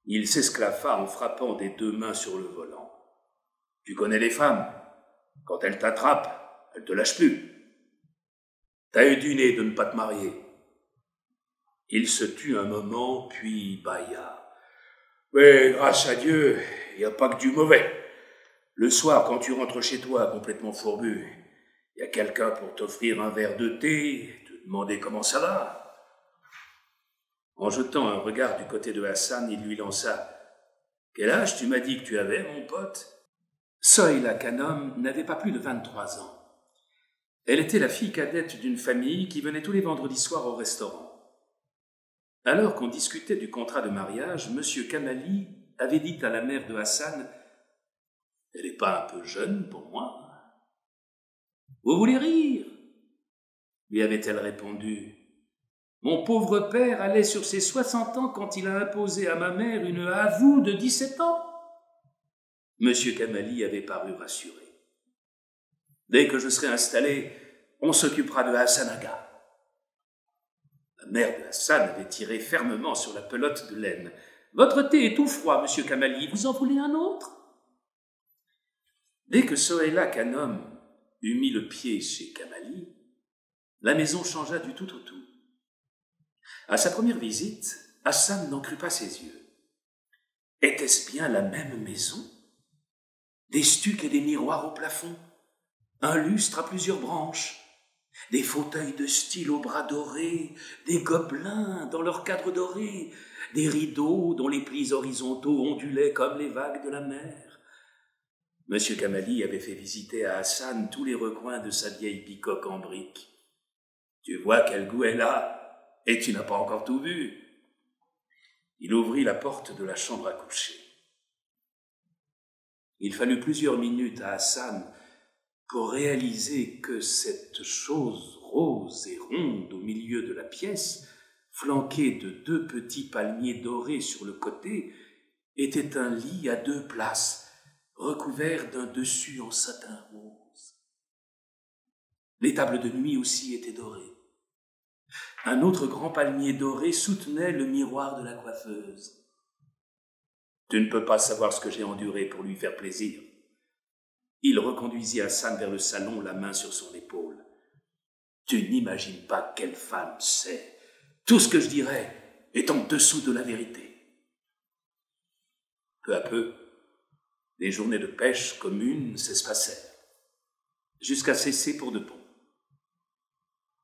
Speaker 1: Il s'esclaffa en frappant des 2 mains sur le volant. « Tu connais les femmes. Quand elles t'attrapent, elles te lâchent plus. T'as eu du nez de ne pas te marier. » Il se tut un moment, puis bâilla. « Mais grâce à Dieu, il n'y a pas que du mauvais. Le soir, quand tu rentres chez toi complètement fourbu, il y a quelqu'un pour t'offrir un verre de thé, te demander comment ça va. » En jetant un regard du côté de Hassan, il lui lança « Quel âge tu m'as dit que tu avais, mon pote ?» Sohaila Khanum n'avait pas plus de 23 ans. Elle était la fille cadette d'une famille qui venait tous les vendredis soirs au restaurant. Alors qu'on discutait du contrat de mariage, M. Kamali avait dit à la mère de Hassan « Elle n'est pas un peu jeune pour moi ?»« Vous voulez rire ?» lui avait-elle répondu. « Mon pauvre père allait sur ses 60 ans quand il a imposé à ma mère une avoue de 17 ans. » M. Kamali avait paru rassuré. « Dès que je serai installé, on s'occupera de Hassan Aga. » La mère de Hassan avait tiré fermement sur la pelote de laine. « Votre thé est tout froid, monsieur Kamali, vous en voulez un autre ?» Dès que Sohaila Khanum eut mis le pied chez Kamali, la maison changea du tout au tout. À sa première visite, Hassan n'en crut pas ses yeux. Était-ce bien la même maison? Des stucs et des miroirs au plafond, un lustre à plusieurs branches, des fauteuils de style aux bras dorés, des gobelins dans leurs cadres dorés, des rideaux dont les plis horizontaux ondulaient comme les vagues de la mer. M. Kamali avait fait visiter à Hassan tous les recoins de sa vieille bicoque en briques. « Tu vois quel goût elle a, et tu n'as pas encore tout vu. » Il ouvrit la porte de la chambre à coucher. Il fallut plusieurs minutes à Hassan pour réaliser que cette chose rose et ronde au milieu de la pièce, flanquée de 2 petits palmiers dorés sur le côté, était un lit à 2 places, recouvert d'un dessus en satin rose. Les tables de nuit aussi étaient dorées. Un autre grand palmier doré soutenait le miroir de la coiffeuse. Tu ne peux pas savoir ce que j'ai enduré pour lui faire plaisir. Il reconduisit Hassan vers le salon, la main sur son épaule. Tu n'imagines pas quelle femme c'est. Tout ce que je dirais est en dessous de la vérité. Peu à peu, les journées de pêche communes s'espacèrent, jusqu'à cesser pour de bon.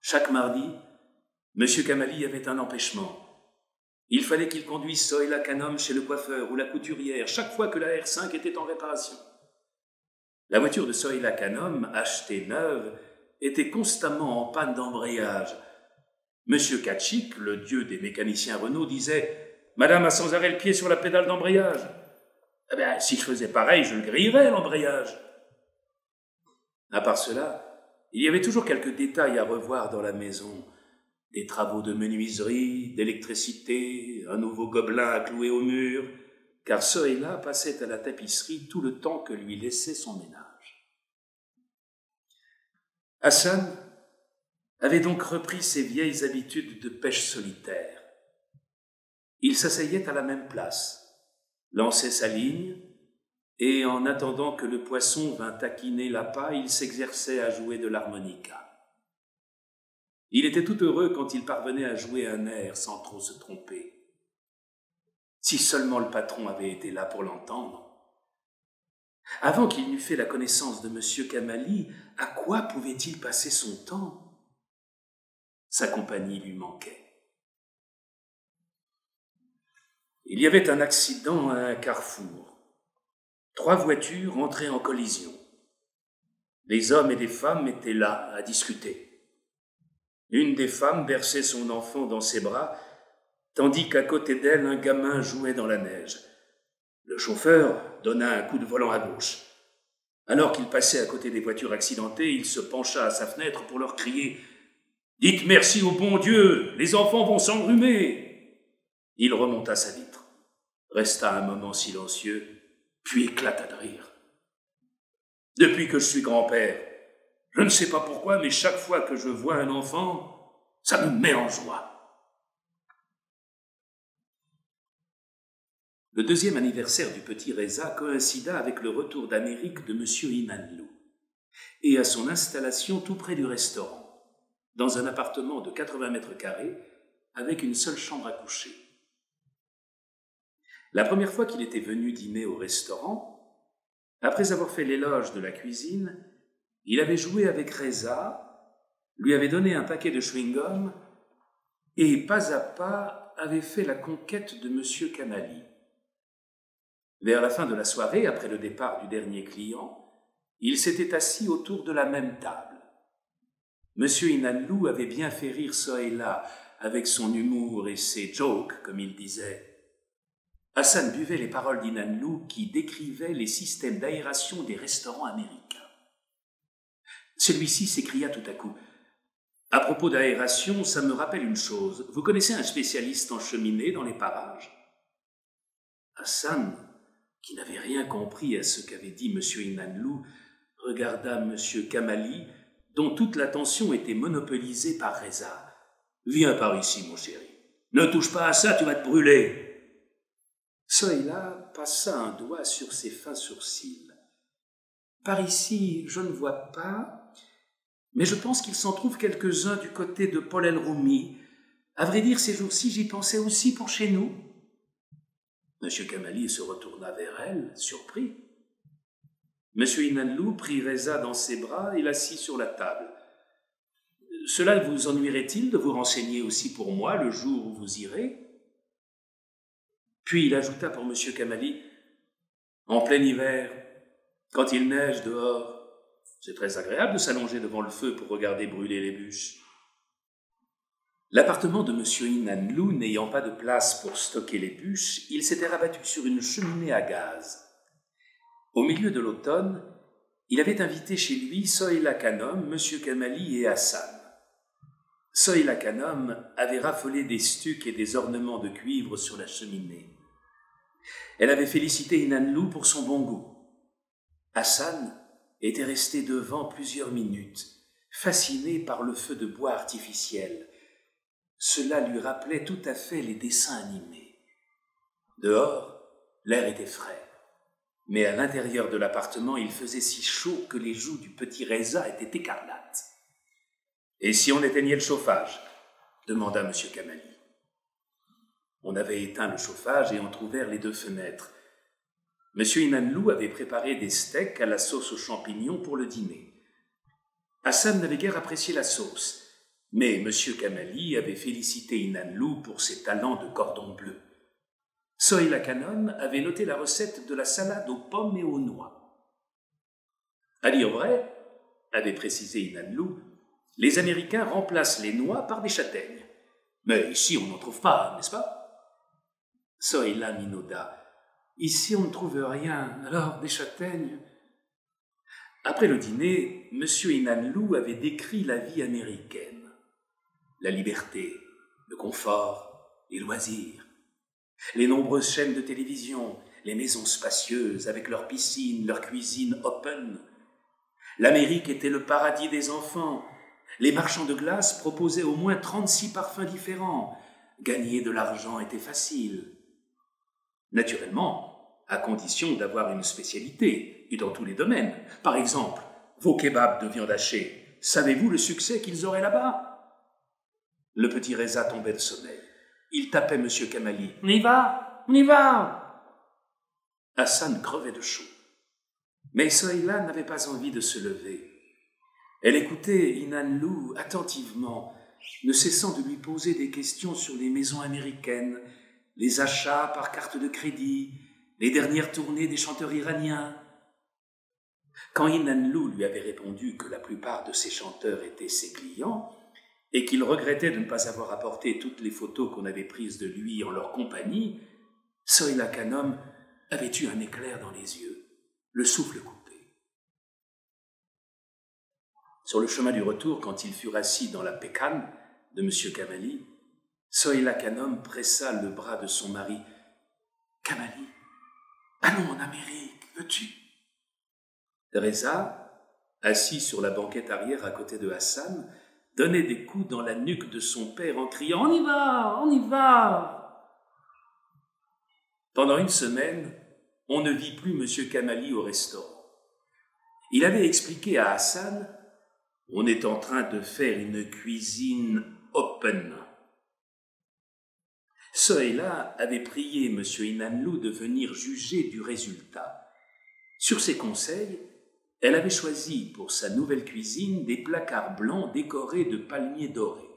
Speaker 1: Chaque mardi, M. Kamali avait un empêchement. Il fallait qu'il conduise Sohaila Khanum chez le coiffeur ou la couturière chaque fois que la R5 était en réparation. La voiture de Sohaila Khanum, achetée neuve, était constamment en panne d'embrayage. M. Katchik, le dieu des mécaniciens Renault, disait « Madame a sans arrêt le pied sur la pédale d'embrayage. » Eh bien, si je faisais pareil, je le grillerais, l'embrayage. À part cela, il y avait toujours quelques détails à revoir dans la maison. Des travaux de menuiserie, d'électricité, un nouveau gobelin à clouer au mur, car Sohaila passait à la tapisserie tout le temps que lui laissait son ménage. Hassan avait donc repris ses vieilles habitudes de pêche solitaire. Il s'asseyait à la même place, lançait sa ligne, et en attendant que le poisson vînt taquiner l'appât, il s'exerçait à jouer de l'harmonica. Il était tout heureux quand il parvenait à jouer un air sans trop se tromper. Si seulement le patron avait été là pour l'entendre. Avant qu'il n'eût fait la connaissance de M. Kamali, à quoi pouvait-il passer son temps? Sa compagnie lui manquait. Il y avait un accident à un carrefour. 3 voitures entraient en collision. Les hommes et les femmes étaient là à discuter. Une des femmes berçait son enfant dans ses bras, tandis qu'à côté d'elle, un gamin jouait dans la neige. Le chauffeur donna un coup de volant à gauche. Alors qu'il passait à côté des voitures accidentées, il se pencha à sa fenêtre pour leur crier « Dites merci au bon Dieu, les enfants vont s'engrumer !» Il remonta sa vitre, resta un moment silencieux, puis éclata de rire. « Depuis que je suis grand-père, je ne sais pas pourquoi, mais chaque fois que je vois un enfant, ça me met en joie. » Le 2e anniversaire du petit Reza coïncida avec le retour d'Amérique de M. Inanlou et à son installation tout près du restaurant, dans un appartement de 80 mètres carrés avec une seule chambre à coucher. La première fois qu'il était venu dîner au restaurant, après avoir fait l'éloge de la cuisine, il avait joué avec Reza, lui avait donné un paquet de chewing-gum et, pas à pas, avait fait la conquête de M. Kamali. Vers la fin de la soirée, après le départ du dernier client, il s'était assis autour de la même table. M. Inanlou avait bien fait rire Sohaila avec son humour et ses jokes, comme il disait. Hassan buvait les paroles d'Inanlou qui décrivaient les systèmes d'aération des restaurants américains. Celui-ci s'écria tout à coup. « À propos d'aération, ça me rappelle une chose. Vous connaissez un spécialiste en cheminée dans les parages ?» Hassan, qui n'avait rien compris à ce qu'avait dit M. Inanlou, regarda M. Kamali, dont toute l'attention était monopolisée par Reza. « Viens par ici, mon chéri. Ne touche pas à ça, tu vas te brûler. » Sohaila passa un doigt sur ses fins sourcils. « Par ici, je ne vois pas, mais je pense qu'il s'en trouve quelques-uns du côté de Paul El-Roumi. À vrai dire, ces jours-ci, j'y pensais aussi pour chez nous. » M. Kamali se retourna vers elle, surpris. M. Inanlou prit Reza dans ses bras et l'assit sur la table. « Cela vous ennuierait-il de vous renseigner aussi pour moi le jour où vous irez ?» Puis il ajouta pour M. Kamali, « En plein hiver, quand il neige dehors, c'est très agréable de s'allonger devant le feu pour regarder brûler les bûches. » L'appartement de M. Inanlou n'ayant pas de place pour stocker les bûches, il s'était rabattu sur une cheminée à gaz. Au milieu de l'automne, il avait invité chez lui Sohaila Khanum, M. Kamali et Hassan. Sohaila Khanum avait raffolé des stucs et des ornements de cuivre sur la cheminée. Elle avait félicité Inanlou pour son bon goût. Hassan était resté devant plusieurs minutes, fasciné par le feu de bois artificiel. Cela lui rappelait tout à fait les dessins animés. Dehors, l'air était frais, mais à l'intérieur de l'appartement, il faisait si chaud que les joues du petit Reza étaient écarlates. « Et si on éteignait le chauffage ?» demanda M. Kamali. On avait éteint le chauffage et entrouvert les deux fenêtres. M. Inanlou avait préparé des steaks à la sauce aux champignons pour le dîner. Hassan n'avait guère apprécié la sauce, mais M. Kamali avait félicité Inanlou pour ses talents de cordon bleu. Sohaila Khanum avait noté la recette de la salade aux pommes et aux noix. À dire vrai, avait précisé Inanlou, les Américains remplacent les noix par des châtaignes. Mais ici, on n'en trouve pas, n'est-ce pas? Sohaila minauda. Ici, on ne trouve rien, alors des châtaignes. Après le dîner, M. Inanlou avait décrit la vie américaine. La liberté, le confort, les loisirs, les nombreuses chaînes de télévision, les maisons spacieuses avec leurs piscines, leurs cuisines open. L'Amérique était le paradis des enfants. Les marchands de glace proposaient au moins 36 parfums différents. Gagner de l'argent était facile. Naturellement, à condition d'avoir une spécialité, et dans tous les domaines. Par exemple, vos kebabs de viande hachée, savez-vous le succès qu'ils auraient là-bas? Le petit Reza tombait de sommeil. Il tapait M. Kamali. « On y va! On y va !» Hassan crevait de chaud. Mais Sohaila n'avait pas envie de se lever. Elle écoutait Inanlou attentivement, ne cessant de lui poser des questions sur les maisons américaines, les achats par carte de crédit, les dernières tournées des chanteurs iraniens. Quand Inanlou lui avait répondu que la plupart de ces chanteurs étaient ses clients et qu'il regrettait de ne pas avoir apporté toutes les photos qu'on avait prises de lui en leur compagnie, Sohaila Khanum avait eu un éclair dans les yeux, le souffle coupé. Sur le chemin du retour, quand ils furent assis dans la pécane de M. Kamali, Sohaila Khanum pressa le bras de son mari. « Kamali, allons en Amérique, veux-tu » Reza, assis sur la banquette arrière à côté de Hassan, donnait des coups dans la nuque de son père en criant « On y va, on y va !» Pendant une semaine, on ne vit plus M. Kamali au restaurant. Il avait expliqué à Hassan « On est en train de faire une cuisine open ». Sohaila avait prié M. Inanlou de venir juger du résultat. Sur ses conseils, elle avait choisi pour sa nouvelle cuisine des placards blancs décorés de palmiers dorés.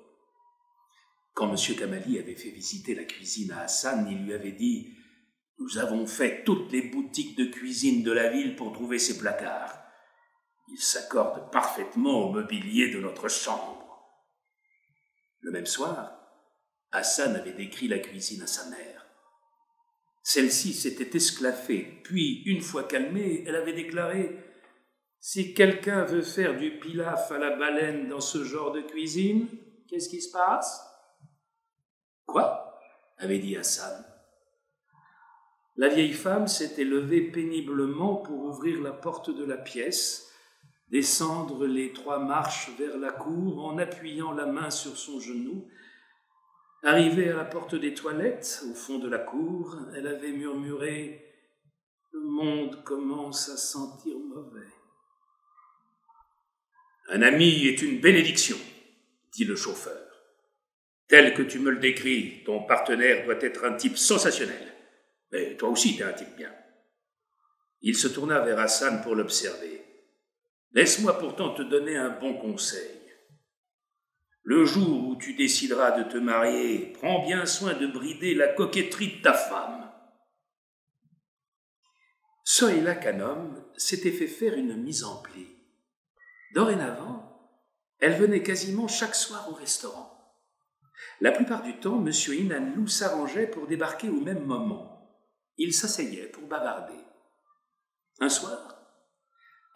Speaker 1: Quand M. Kamali avait fait visiter la cuisine à Hassan, il lui avait dit « Nous avons fait toutes les boutiques de cuisine de la ville pour trouver ces placards. Ils s'accordent parfaitement au mobilier de notre chambre. » Le même soir, Hassan avait décrit la cuisine à sa mère. Celle-ci s'était esclaffée, puis, une fois calmée, elle avait déclaré « Si quelqu'un veut faire du pilaf à la baleine dans ce genre de cuisine, qu'est-ce qui se passe ?»« Quoi ?» avait dit Hassan. La vieille femme s'était levée péniblement pour ouvrir la porte de la pièce, descendre les 3 marches vers la cour en appuyant la main sur son genou. Arrivée à la porte des toilettes, au fond de la cour, elle avait murmuré « Le monde commence à sentir mauvais. » « Un ami est une bénédiction, » dit le chauffeur. « Tel que tu me le décris, ton partenaire doit être un type sensationnel. Mais toi aussi, t'es un type bien. » Il se tourna vers Hassan pour l'observer. « Laisse-moi pourtant te donner un bon conseil. Le jour où tu décideras de te marier, prends bien soin de brider la coquetterie de ta femme. » Sohaila Khanum s'était fait faire une mise en pli. Dorénavant, elle venait quasiment chaque soir au restaurant. La plupart du temps, M. Inanlou s'arrangeait pour débarquer au même moment. Il s'asseyait pour bavarder. Un soir,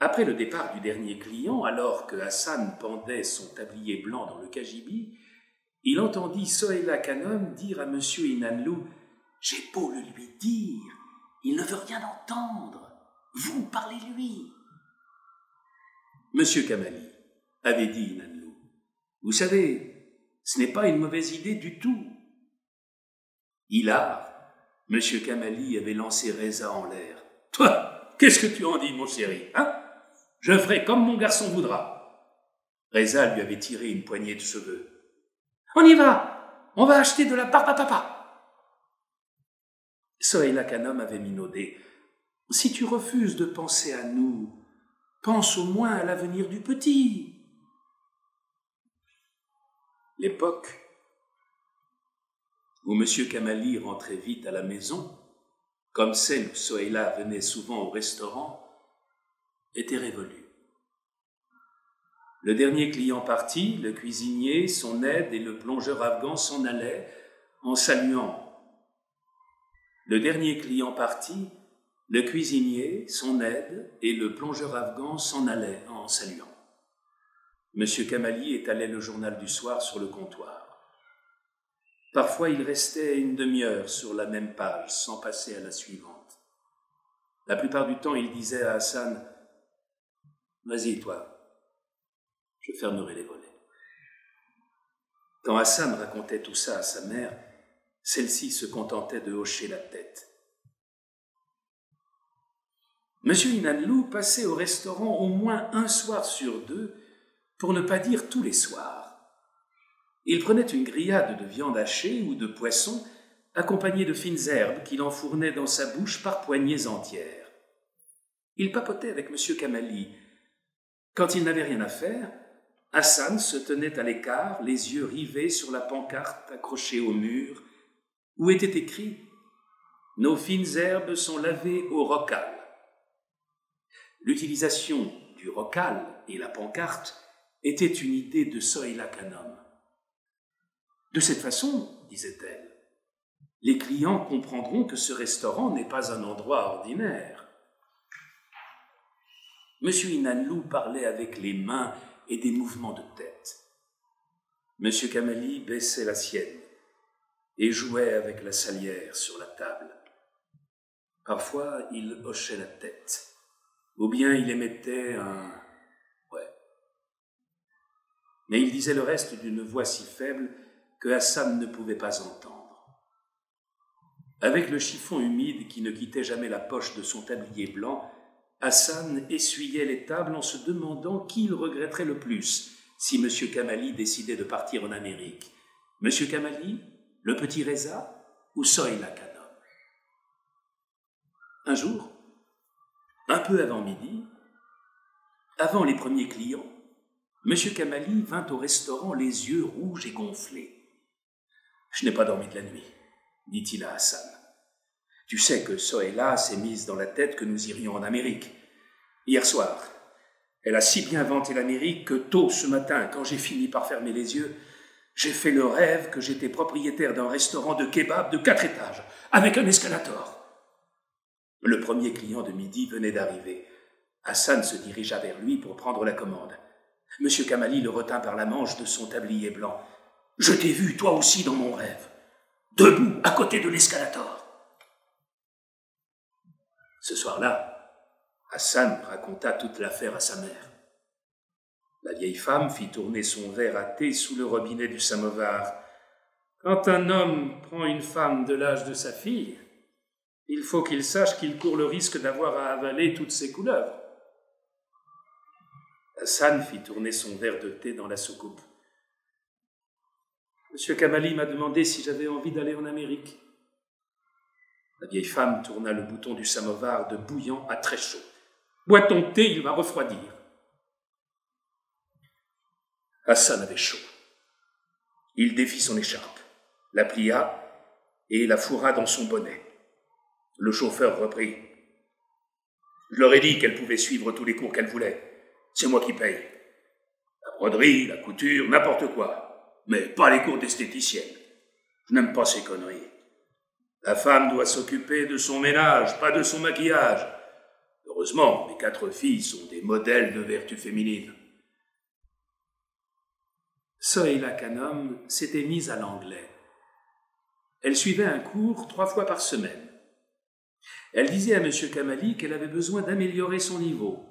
Speaker 1: Après le départ du dernier client, alors que Hassan pendait son tablier blanc dans le cagibi, il entendit Sohaila Khanum dire à M. Inanlou « J'ai beau le lui dire, il ne veut rien entendre. Vous parlez-lui. » « Monsieur Kamali, » avait dit Inanlou, « vous savez, ce n'est pas une mauvaise idée du tout. » Hilar, Monsieur Kamali avait lancé Reza en l'air. « Toi, qu'est-ce que tu en dis, mon chéri, hein? Je ferai comme mon garçon voudra. » Reza lui avait tiré une poignée de cheveux. « On y va! On va acheter de la barbe à papa !» Sohaila Khanum avait minaudé. « Si tu refuses de penser à nous, pense au moins à l'avenir du petit. » L'époque où M. Kamali rentrait vite à la maison, comme celle où Sohaila venait souvent au restaurant, était révolue. Le dernier client parti, le cuisinier, son aide et le plongeur afghan s'en allaient en saluant. Le dernier client parti, le cuisinier, son aide et le plongeur afghan s'en allaient en saluant. M. Kamali étalait le journal du soir sur le comptoir. Parfois, il restait une demi-heure sur la même page, sans passer à la suivante. La plupart du temps, il disait à Hassan « Vas-y, toi, je fermerai les volets. » Quand Hassan racontait tout ça à sa mère, celle-ci se contentait de hocher la tête. M. Inanlou passait au restaurant au moins un soir sur deux, pour ne pas dire tous les soirs. Il prenait une grillade de viande hachée ou de poisson, accompagnée de fines herbes qu'il enfournait dans sa bouche par poignées entières. Il papotait avec M. Kamali. Quand il n'avait rien à faire, Hassan se tenait à l'écart, les yeux rivés sur la pancarte accrochée au mur, où était écrit « Nos fines herbes sont lavées au rocal ». L'utilisation du rocal et la pancarte était une idée de Sohaila Khanum. De cette façon, disait-elle, les clients comprendront que ce restaurant n'est pas un endroit ordinaire. M. Inanlou parlait avec les mains et des mouvements de tête. M. Kamali baissait la sienne et jouait avec la salière sur la table. Parfois, il hochait la tête, ou bien il émettait un « ouais ». Mais il disait le reste d'une voix si faible que Hassan ne pouvait pas entendre. Avec le chiffon humide qui ne quittait jamais la poche de son tablier blanc, Hassan essuyait les tables en se demandant qui il regretterait le plus si M. Kamali décidait de partir en Amérique. M. Kamali, le petit Reza ou Sohaila Khanum. Un jour, un peu avant midi, avant les premiers clients, M. Kamali vint au restaurant les yeux rouges et gonflés. « Je n'ai pas dormi de la nuit, » dit-il à Hassan. « Tu sais que Sohaila s'est mise dans la tête que nous irions en Amérique. Hier soir, elle a si bien vanté l'Amérique que tôt ce matin, quand j'ai fini par fermer les yeux, j'ai fait le rêve que j'étais propriétaire d'un restaurant de kebab de 4 étages, avec un escalator. » Le premier client de midi venait d'arriver. Hassan se dirigea vers lui pour prendre la commande. M. Kamali le retint par la manche de son tablier blanc. « Je t'ai vu, toi aussi, dans mon rêve, debout à côté de l'escalator. » Ce soir-là, Hassan raconta toute l'affaire à sa mère. La vieille femme fit tourner son verre à thé sous le robinet du samovar. Quand un homme prend une femme de l'âge de sa fille, il faut qu'il sache qu'il court le risque d'avoir à avaler toutes ses couleuvres. Hassan fit tourner son verre de thé dans la soucoupe. « Monsieur Kamali m'a demandé si j'avais envie d'aller en Amérique. » La vieille femme tourna le bouton du samovar de bouillant à très chaud. « Bois ton thé, il va refroidir. » Hassan avait chaud. Il défit son écharpe, la plia et la fourra dans son bonnet. Le chauffeur reprit. « Je leur ai dit qu'elle pouvait suivre tous les cours qu'elle voulait. C'est moi qui paye. La broderie, la couture, n'importe quoi. Mais pas les cours d'esthéticienne. Je n'aime pas ces conneries. La femme doit s'occuper de son ménage, pas de son maquillage. Heureusement, mes 4 filles sont des modèles de vertu féminine.
Speaker 2: Sohaila Khanum s'était mise à l'anglais. Elle suivait un cours 3 fois par semaine. Elle disait à M. Kamali qu'elle avait besoin d'améliorer son niveau.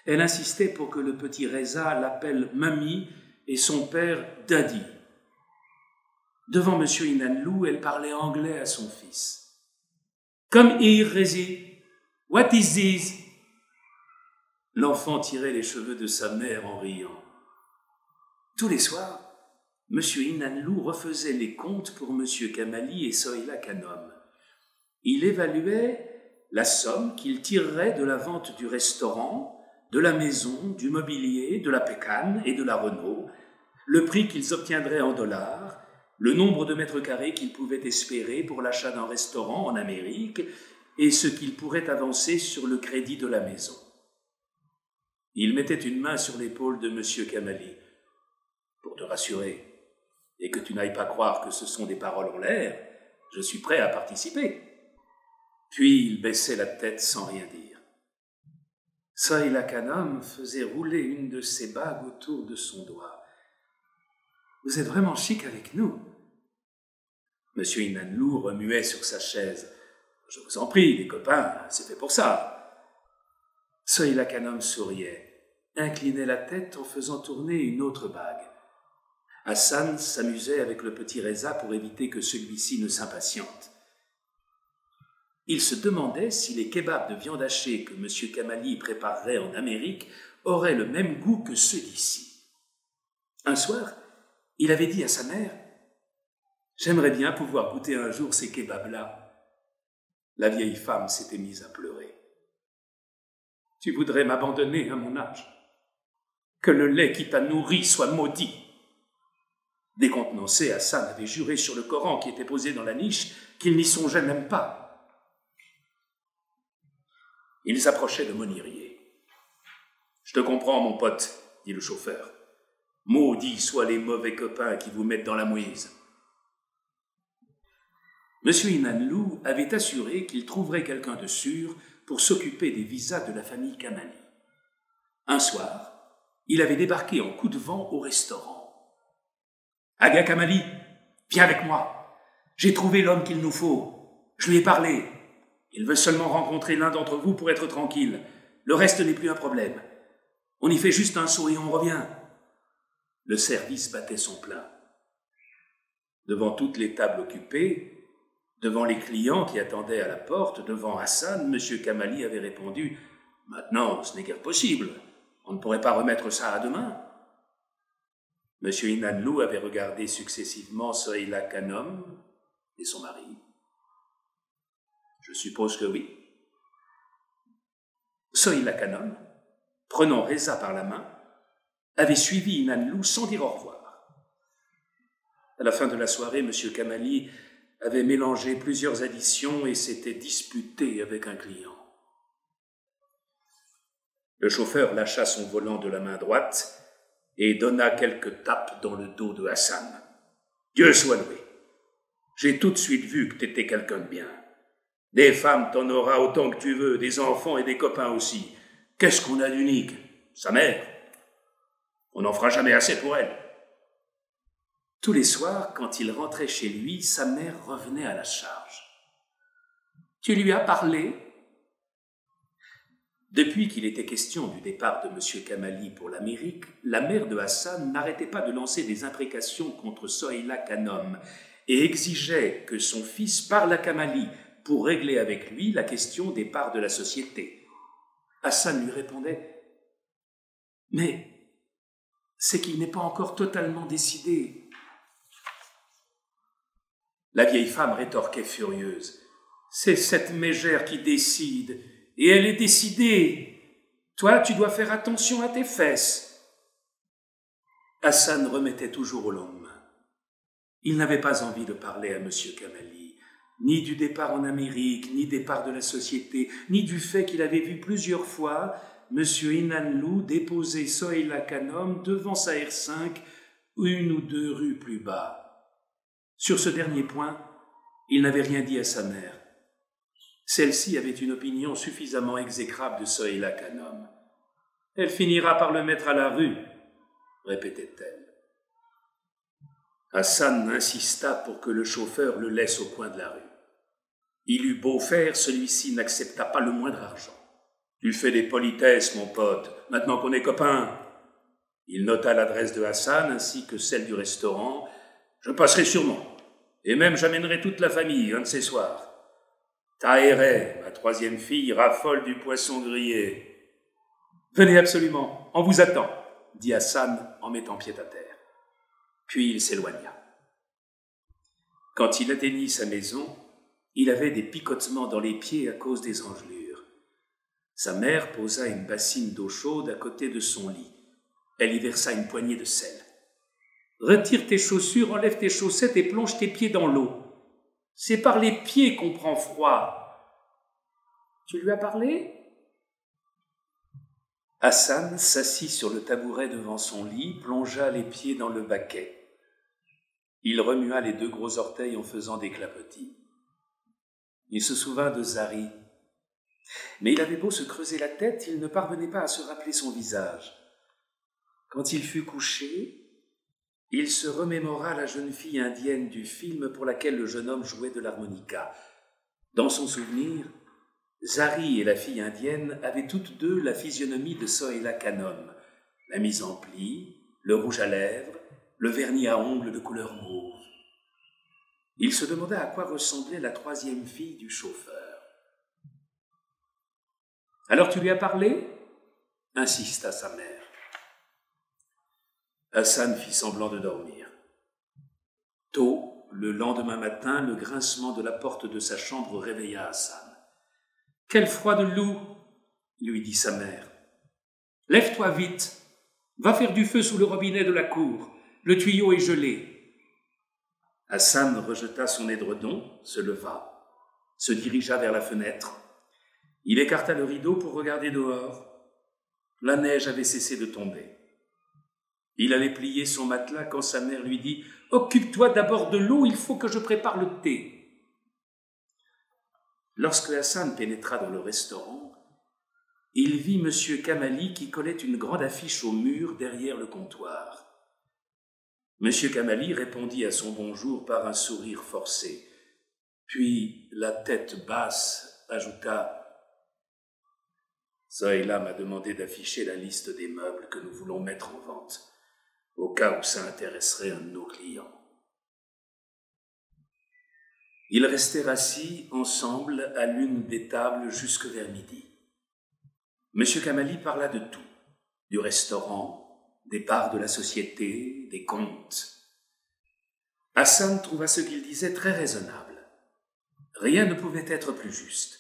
Speaker 2: Elle insistait pour que le petit Reza l'appelle Mamie et son père Daddy. Devant M. Inanlou, elle parlait anglais à son fils. « Come here, Rezi. What is this ?» L'enfant tirait les cheveux de sa mère en riant. Tous les soirs, M. Inanlou refaisait les comptes pour M. Kamali et Sohaila Khanum. Il évaluait la somme qu'il tirerait de la vente du restaurant, de la maison, du mobilier, de la pécane et de la Renault, le prix qu'ils obtiendraient en dollars, le nombre de mètres carrés qu'ils pouvaient espérer pour l'achat d'un restaurant en Amérique et ce qu'ils pourraient avancer sur le crédit de la maison. Il mettait une main sur l'épaule de M. Kamali. « Pour te rassurer, et que tu n'ailles pas croire que ce sont des paroles en l'air, je suis prêt à participer. » Puis il baissait la tête sans rien dire. Sohaila Khanum faisait rouler une de ses bagues autour de son doigt. « Vous êtes vraiment chic avec nous. » M. Inanlou remuait sur sa chaise. « Je vous en prie, les copains, c'est fait pour ça. » Sohaila Khanum souriait, inclinait la tête en faisant tourner une autre bague. Hassan s'amusait avec le petit Reza pour éviter que celui-ci ne s'impatiente. Il se demandait si les kebabs de viande hachée que M. Kamali préparerait en Amérique auraient le même goût que ceux d'ici. Un soir, il avait dit à sa mère « J'aimerais bien pouvoir goûter un jour ces kebabs-là. » La vieille femme s'était mise à pleurer. « Tu voudrais m'abandonner à mon âge? Que le lait qui t'a nourri soit maudit !» Décontenancé, Hassan avait juré sur le Coran qui était posé dans la niche qu'il n'y songeait même pas. Ils approchaient de Monirier. « Je te comprends, mon pote, » dit le chauffeur. « Maudits soient les mauvais copains qui vous mettent dans la mouise. » M. Inanlou avait assuré qu'il trouverait quelqu'un de sûr pour s'occuper des visas de la famille Kamali. Un soir, il avait débarqué en coup de vent au restaurant. « Aga Kamali, viens avec moi. J'ai trouvé l'homme qu'il nous faut. Je lui ai parlé. Il veut seulement rencontrer l'un d'entre vous pour être tranquille. Le reste n'est plus un problème. On y fait juste un saut et on revient. » Le service battait son plein. Devant toutes les tables occupées, devant les clients qui attendaient à la porte, devant Hassan, M. Kamali avait répondu « Maintenant, ce n'est guère possible. On ne pourrait pas remettre ça à demain. » M. Inanlou avait regardé successivement Sohaila Khanum et son mari. « Je suppose que oui. » Sohaila Khanum, prenant Reza par la main, avait suivi Inanlou sans dire au revoir. À la fin de la soirée, M. Kamali avait mélangé plusieurs additions et s'était disputé avec un client. Le chauffeur lâcha son volant de la main droite et donna quelques tapes dans le dos de Hassan. « Dieu soit loué. J'ai tout de suite vu que t'étais quelqu'un de bien. Des femmes, t'en auras autant que tu veux, des enfants et des copains aussi. Qu'est-ce qu'on a d'unique? Sa mère. On n'en fera jamais assez pour elle. » Tous les soirs, quand il rentrait chez lui, sa mère revenait à la charge. « Tu lui as parlé ?» Depuis qu'il était question du départ de M. Kamali pour l'Amérique, la mère de Hassan n'arrêtait pas de lancer des imprécations contre Sohaila Khanum et exigeait que son fils parle à Kamali pour régler avec lui la question des parts de la société. Hassan lui répondait « Mais c'est qu'il n'est pas encore totalement décidé. » La vieille femme rétorquait furieuse « C'est cette mégère qui décide. Et elle est décidée. Toi, tu dois faire attention à tes fesses. » Hassan remettait toujours au lendemain. Il n'avait pas envie de parler à M. Kamali, ni du départ en Amérique, ni des parts de la société, ni du fait qu'il avait vu plusieurs fois M. Inanlou déposer Sohaila Khanum devant sa R5, 1 ou 2 rues plus bas. Sur ce dernier point, il n'avait rien dit à sa mère.
Speaker 1: Celle-ci avait une opinion suffisamment exécrable de Sohéla Khanum. « Elle finira par le mettre à la rue », répétait-elle. Hassan insista pour que le chauffeur le laisse au coin de la rue. Il eut beau faire, celui-ci n'accepta pas le moindre argent. « Tu fais des politesses, mon pote, maintenant qu'on est copains. » Il nota l'adresse de Hassan ainsi que celle du restaurant. « Je passerai sûrement, et même j'amènerai toute la famille un de ces soirs. Tahireh, ma troisième fille, raffole du poisson grillé. »« Venez absolument, on vous attend, » dit Hassan en mettant pied à terre. Puis il s'éloigna. Quand il atteignit sa maison, il avait des picotements dans les pieds à cause des engelures. Sa mère posa une bassine d'eau chaude à côté de son lit. Elle y versa une poignée de sel. « Retire tes chaussures, enlève tes chaussettes et plonge tes pieds dans l'eau. C'est par les pieds qu'on prend froid. »« Tu lui as parlé ?» Hassan s'assit sur le tabouret devant son lit, plongea les pieds dans le baquet. Il remua les 2 gros orteils en faisant des clapotis. Il se souvint de Zari. Mais il avait beau se creuser la tête, il ne parvenait pas à se rappeler son visage. Quand il fut couché, il se remémora la jeune fille indienne du film pour laquelle le jeune homme jouait de l'harmonica. Dans son souvenir, Zari et la fille indienne avaient toutes 2 la physionomie de Sohéla Khanum, la mise en pli, le rouge à lèvres, le vernis à ongles de couleur mauve. Il se demanda à quoi ressemblait la 3e fille du chauffeur. « Alors tu lui as parlé ?» insista sa mère. Hassan fit semblant de dormir. Tôt, le lendemain matin, le grincement de la porte de sa chambre réveilla Hassan. « Quel froid de loup !» lui dit sa mère. « Lève-toi vite, va faire du feu sous le robinet de la cour, le tuyau est gelé. » Hassan rejeta son édredon, se leva, se dirigea vers la fenêtre. Il écarta le rideau pour regarder dehors. La neige avait cessé de tomber. Il allait plier son matelas quand sa mère lui dit « Occupe-toi d'abord de l'eau, il faut que je prépare le thé. » Lorsque Hassan pénétra dans le restaurant, il vit M. Kamali qui collait une grande affiche au mur derrière le comptoir. M. Kamali répondit à son bonjour par un sourire forcé. Puis, la tête basse, ajouta « Sohéla m'a demandé d'afficher la liste des meubles que nous voulons mettre en vente, au cas où ça intéresserait un de nos clients. » Ils restèrent assis ensemble à l'une des tables jusque vers midi. M. Kamali parla de tout, du restaurant, des parts de la société, des comptes. Hassan trouva ce qu'il disait très raisonnable. Rien ne pouvait être plus juste.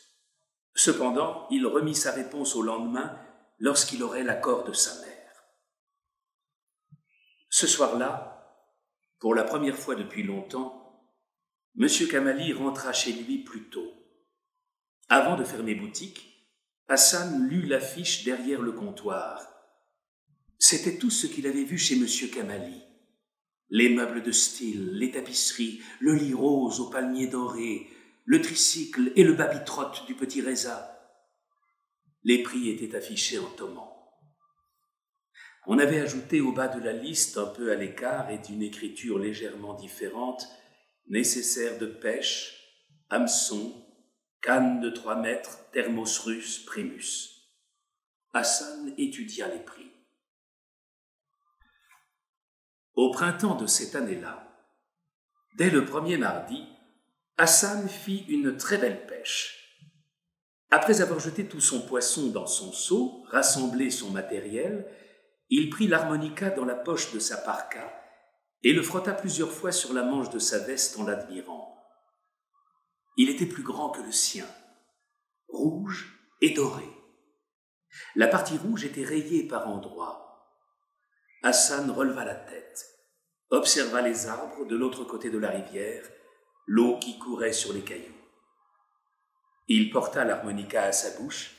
Speaker 1: Cependant, il remit sa réponse au lendemain lorsqu'il aurait l'accord de sa mère. Ce soir-là, pour la première fois depuis longtemps, M. Kamali rentra chez lui plus tôt. Avant de fermer boutique, Hassan lut l'affiche derrière le comptoir. C'était tout ce qu'il avait vu chez M. Kamali. Les meubles de style, les tapisseries, le lit rose au palmier doré, le tricycle et le baby-trot du petit Reza. Les prix étaient affichés en toman. On avait ajouté au bas de la liste, un peu à l'écart et d'une écriture légèrement différente, nécessaire de pêche, hameçon, canne de 3 mètres, thermos russe, primus. Hassan étudia les prix. Au printemps de cette année-là, dès le premier mardi, Hassan fit une très belle pêche. Après avoir jeté tout son poisson dans son seau, rassemblé son matériel, il prit l'harmonica dans la poche de sa parka et le frotta plusieurs fois sur la manche de sa veste en l'admirant. Il était plus grand que le sien, rouge et doré. La partie rouge était rayée par endroits. Hassan releva la tête, observa les arbres de l'autre côté de la rivière, l'eau qui courait sur les cailloux. Il porta l'harmonica à sa bouche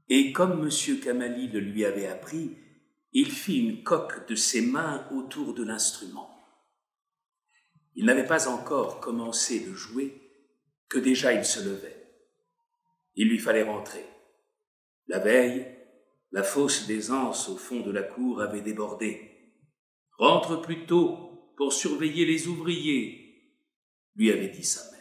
Speaker 1: et, comme M. Kamali le lui avait appris, il fit une coque de ses mains autour de l'instrument. Il n'avait pas encore commencé de jouer que déjà il se levait. Il lui fallait rentrer. La veille, la fosse des anses au fond de la cour avait débordé. « Rentre plus tôt pour surveiller les ouvriers », lui avait dit sa mère.